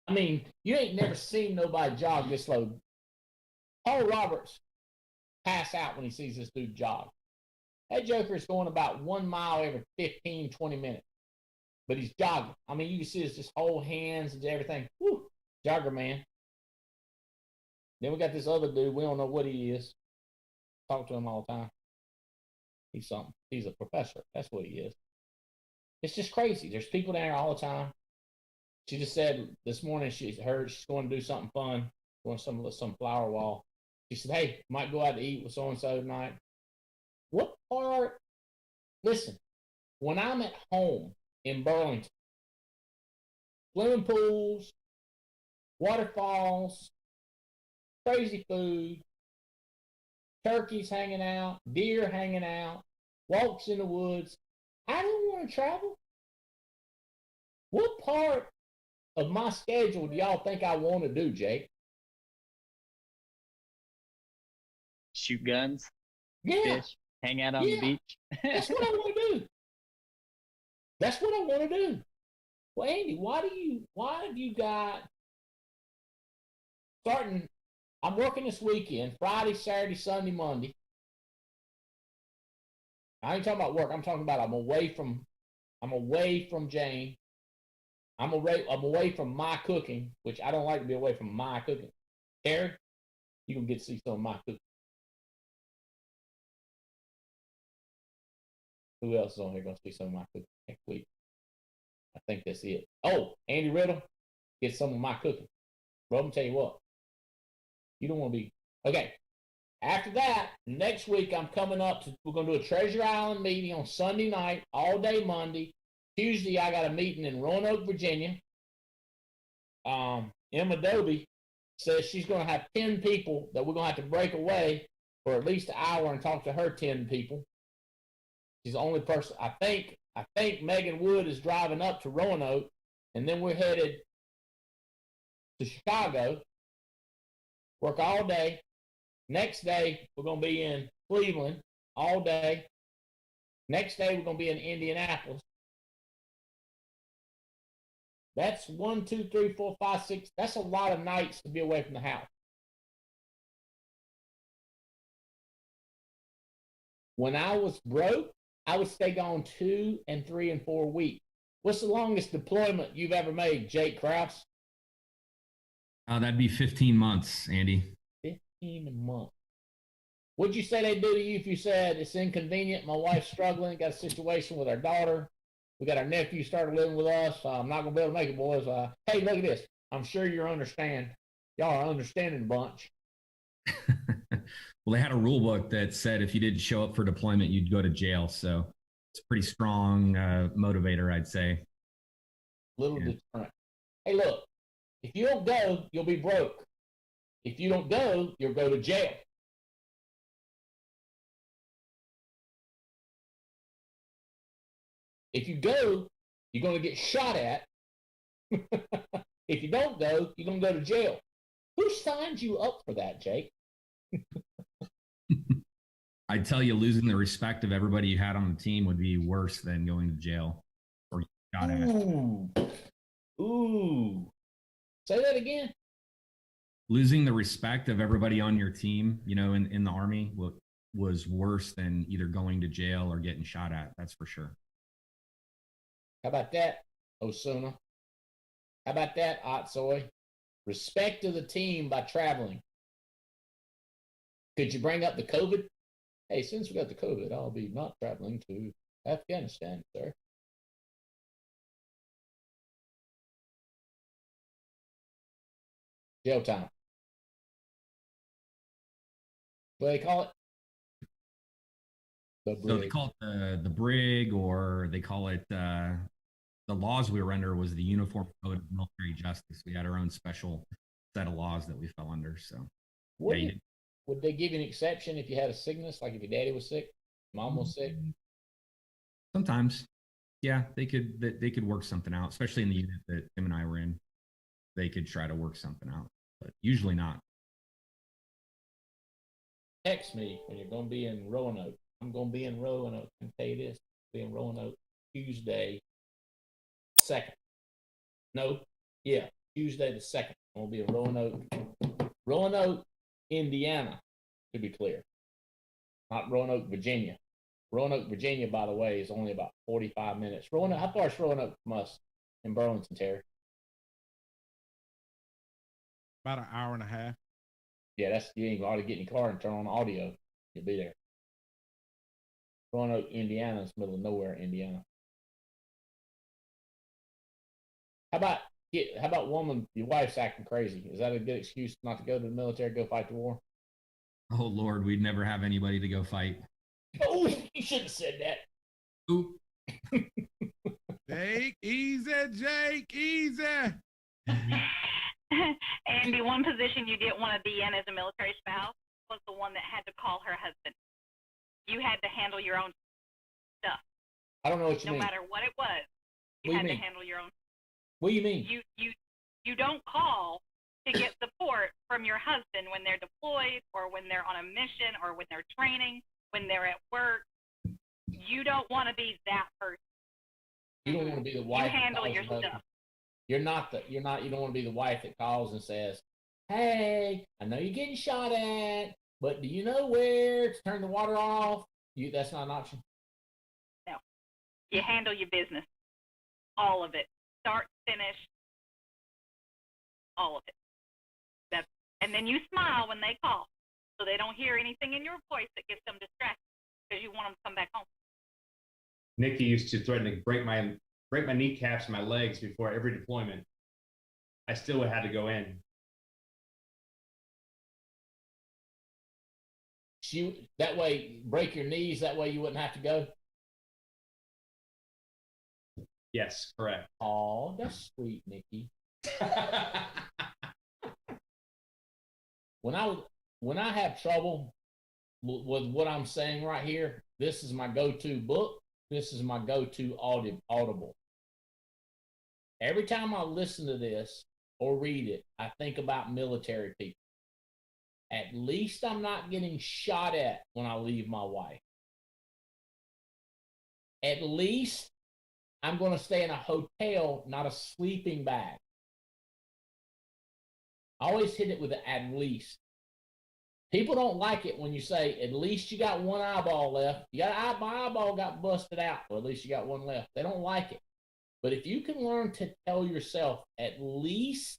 I mean, you ain't never seen nobody jog this slow. Paul Roberts pass out when he sees this dude jog. That joker is going about 1 mile every 15, 20 minutes. But he's jogging. I mean, you can see his just whole hands and everything. Woo, Jogger Man. Then we got this other dude. We don't know what he is. Talk to him all the time. He's something. He's a professor. That's what he is. It's just crazy. There's people down there all the time. She just said this morning she's going to do something fun, going to some flower wall. She said, hey, might go out to eat with so-and-so tonight. What part? Listen, when I'm at home in Burlington, swimming pools, waterfalls, crazy food, turkeys hanging out, deer hanging out, walks in the woods. I don't want to travel. What part of my schedule do y'all think I want to do, Jake? Shoot guns, yeah, fish, hang out on the beach. That's what I want to do. That's what I want to do. Well, Andy, why have you got starting? I'm working this weekend, Friday, Saturday, Sunday, Monday. I ain't talking about work. I'm talking about I'm away from Jane. I'm away from my cooking, which I don't like to be away from my cooking. Terry, you can get to see some of my cooking. Who else is on here going to see some of my cooking next week? I think that's it. Oh, Andy Riddle, get some of my cooking. Bro, I'm tell you what. You don't want to be okay. After that, next week I'm coming up to. We're gonna do a Treasure Island meeting on Sunday night, all day Monday. Tuesday I got a meeting in Roanoke, Virginia. Emma Doby says she's gonna have 10 people that we're gonna have to break away for at least an hour and talk to her 10 people. She's the only person. I think Megan Wood is driving up to Roanoke, and then we're headed to Chicago. Work all day. Next day, we're going to be in Cleveland all day. Next day, we're going to be in Indianapolis. That's 1, 2, 3, 4, 5, 6. That's a lot of nights to be away from the house. When I was broke, I would stay gone 2 and 3 and 4 weeks. What's the longest deployment you've ever made, Jake Krause? That'd be 15 months, Andy. 15 months. What'd you say they'd do to you if you said it's inconvenient? My wife's struggling, got a situation with our daughter. We got our nephew started living with us. I'm not gonna be able to make it, boys. Hey, look at this. I'm sure you're understand. Y'all are an understanding bunch. Well, they had a rule book that said if you didn't show up for deployment, you'd go to jail. So it's a pretty strong motivator, I'd say. Little deterrent. Hey, look, if you don't go, you'll be broke. If you don't go, you'll go to jail. If you go, you're going to get shot at. If you don't go, you're going to go to jail. Who signed you up for that, Jake? I'd tell you, losing the respect of everybody you had on the team would be worse than going to jail or shot at. Ooh. Say that again. Losing the respect of everybody on your team, in the Army was worse than either going to jail or getting shot at. That's for sure. How about that, Osuna? How about that, Otsoy? Respect to the team by traveling. Could you bring up the COVID? Hey, since we got the COVID, I'll be not traveling to Afghanistan, sir. Jail time. What do they call it? So they call it the brig, or they call it the laws we were under was the Uniform Code of Military Justice. We had our own special set of laws that we fell under. So would they give you an exception if you had a sickness, like if your daddy was sick, mom was sick? Sometimes, yeah, they could work something out, especially in the unit that Tim and I were in. They could try to work something out, but usually not. Text me when you're going to be in Roanoke. I'm going to be in Roanoke. I can tell you this. I'll be in Roanoke Tuesday 2nd. No, yeah, Tuesday the 2nd. I'm going to be in Roanoke, Indiana, to be clear. Not Roanoke, Virginia. Roanoke, Virginia, by the way, is only about 45 minutes. Roanoke, how far is Roanoke from us in Burlington, Terry? About an hour and a half. Yeah, you ain't ought to get in your car and turn on audio. You'll be there. Roanoke, Indiana is middle of nowhere, Indiana. How about woman, your wife's acting crazy? Is that a good excuse not to go to the military, go fight the war? Oh Lord, we'd never have anybody to go fight. Oh, you shouldn't have said that. Oop. Jake, easy. Andy, one position you didn't want to be in as a military spouse was the one that had to call her husband. You had to handle your own stuff. I don't know what you mean. No matter what it was, you had to handle your own. What do you mean? You don't call to get support from your husband when they're deployed or when they're on a mission or when they're training, when they're at work. You don't want to be that person. You don't want to be the wife. You handle your stuff. You don't want to be the wife that calls and says, "Hey, I know you're getting shot at, but do you know where to turn the water off?" That's not an option. No. You handle your business. All of it. Start, finish. All of it. And then you smile when they call, so they don't hear anything in your voice that gets them distracted because you want them to come back home. Nikki used to threaten to break my kneecaps and my legs before every deployment. I still had to go in. that way, break your knees. That way you wouldn't have to go. Yes, correct. Oh, that's sweet, Nikki. When I have trouble with what I'm saying right here, this is my go-to book. This is my go-to audible. Every time I listen to this or read it, I think about military people. At least I'm not getting shot at when I leave my wife. At least I'm going to stay in a hotel, not a sleeping bag. I always hit it with an at least. People don't like it when you say, at least you got one eyeball left. My eyeball got busted out. Well, at least you got one left. They don't like it. But if you can learn to tell yourself, at least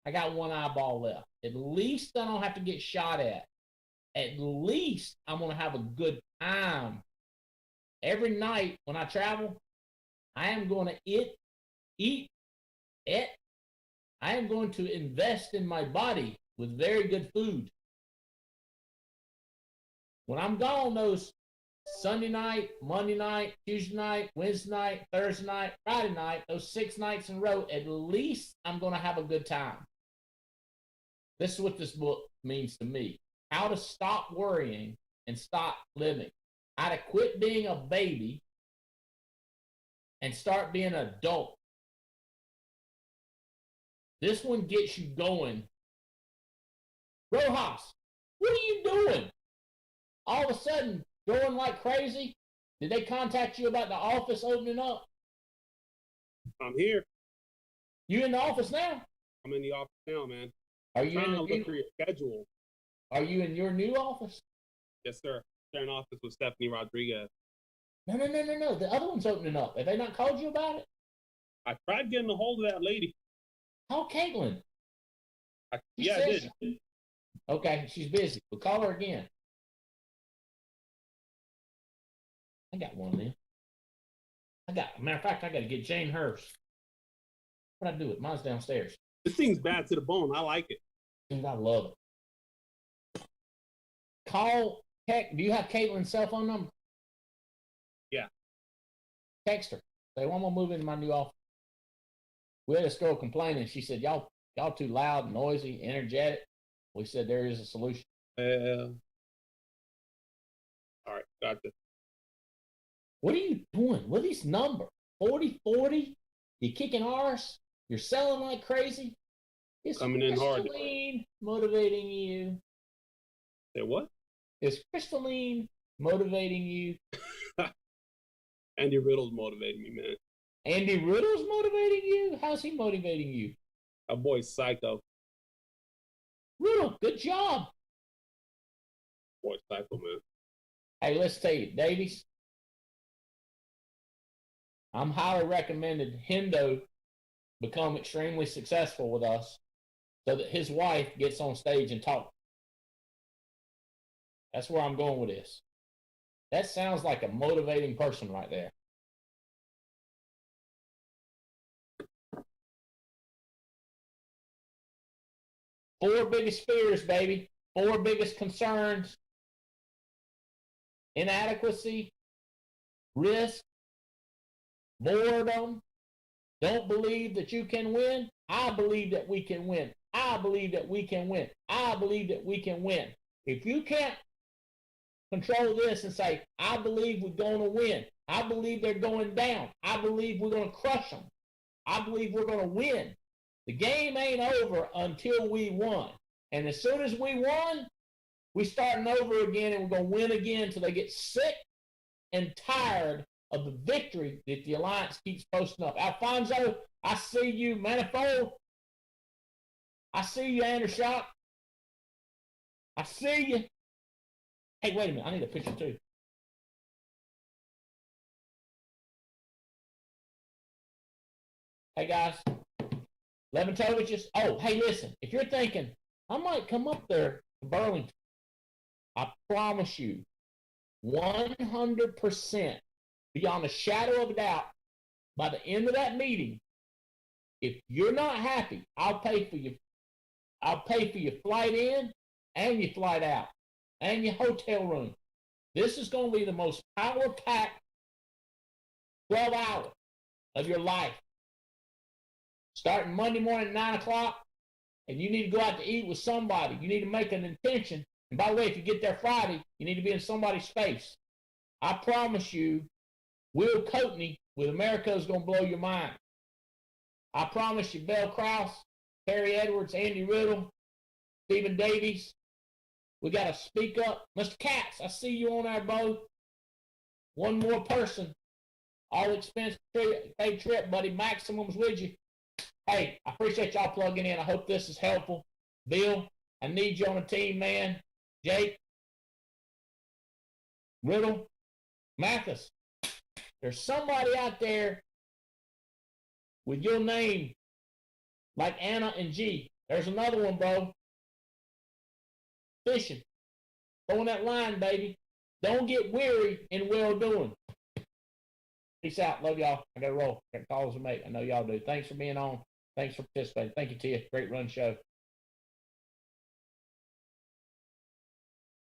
I got one eyeball left. At least I don't have to get shot at. At least I'm going to have a good time. Every night when I travel, I am going to eat. I am going to invest in my body with very good food. When I'm gone those Sunday night, Monday night, Tuesday night, Wednesday night, Thursday night, Friday night, those 6 nights in a row, at least I'm going to have a good time. This is what this book means to me. How to stop worrying and stop living. How to quit being a baby and start being an adult. This one gets you going. Rojas, what are you doing? All of a sudden, going like crazy? Did they contact you about the office opening up? I'm here. You in the office now? I'm in the office now, man. Are you trying in to look for your schedule? Are you in your new office? Yes, sir. Sharing office with Stephanie Rodriguez. No. The other one's opening up. Have they not called you about it? I tried getting a hold of that lady. Call Caitlin. I did. Okay, she's busy. We'll call her again. I got one then. Matter of fact, I got to get Jane hers. What'd I do it? Mine's downstairs. This thing's bad to the bone. I like it. Dude, I love it. Call, do you have Caitlin's cell phone number? Yeah. Text her. Say, well, I'm going to move into my new office. We had this girl complaining. She said, y'all too loud, noisy, energetic. We said, there is a solution. All right, gotcha. What are you doing? What are these numbers? 40-40? You kicking arse? You're selling like crazy? Is coming in hard. Crystalline motivating you? Say what? Is Crystalline motivating you? Andy Riddle's motivating me, man. Andy Riddle's motivating you? How's he motivating you? That boy's psycho. Riddle, good job. Boy's psycho, man. Hey, let's tell you, Davies. I'm highly recommended Hendo become extremely successful with us so that his wife gets on stage and talks. That's where I'm going with this. That sounds like a motivating person right there. Four biggest fears, baby. Four biggest concerns. Inadequacy, risk, boredom, don't believe that you can win. I believe that we can win. I believe that we can win. I believe that we can win. If you can't control this and say, I believe we're going to win. I believe they're going down. I believe we're going to crush them. I believe we're going to win. The game ain't over until we won. And as soon as we won, we're starting over again and we're going to win again until they get sick and tired of the victory that the Alliance keeps posting up. Alfonso, I see you. Manifold, I see you. Andershot, I see you. Hey, wait a minute. I need a picture too. Hey, guys. Leventoviches. Oh, hey, listen. If you're thinking, I might come up there to Burlington, I promise you, 100%, beyond a shadow of a doubt, by the end of that meeting, if you're not happy, I'll pay for you. I'll pay for your flight in and your flight out. and your hotel room. This is going to be the most power-packed 12 hours of your life. Starting Monday morning at 9 o'clock, and you need to go out to eat with somebody. You need to make an intention. And by the way, if you get there Friday, you need to be in somebody's space. I promise you, Will Coatney with America is going to blow your mind. I promise you, Bell Krause, Terry Edwards, Andy Riddle, Stephen Davies. We got to speak up. Mr. Katz, I see you on our boat. One more person. All expense paid trip, buddy. Maximum's with you. Hey, I appreciate y'all plugging in. I hope this is helpful. Bill, I need you on the team, man. Jake, Riddle, Mathis. There's somebody out there with your name like Anna and G. There's another one, bro. Fishing. Throwing that line, baby. Don't get weary in well-doing. Peace out. Love y'all. I got to roll. Got calls to make. I know y'all do. Thanks for being on. Thanks for participating. Thank you, Tia. Great run show.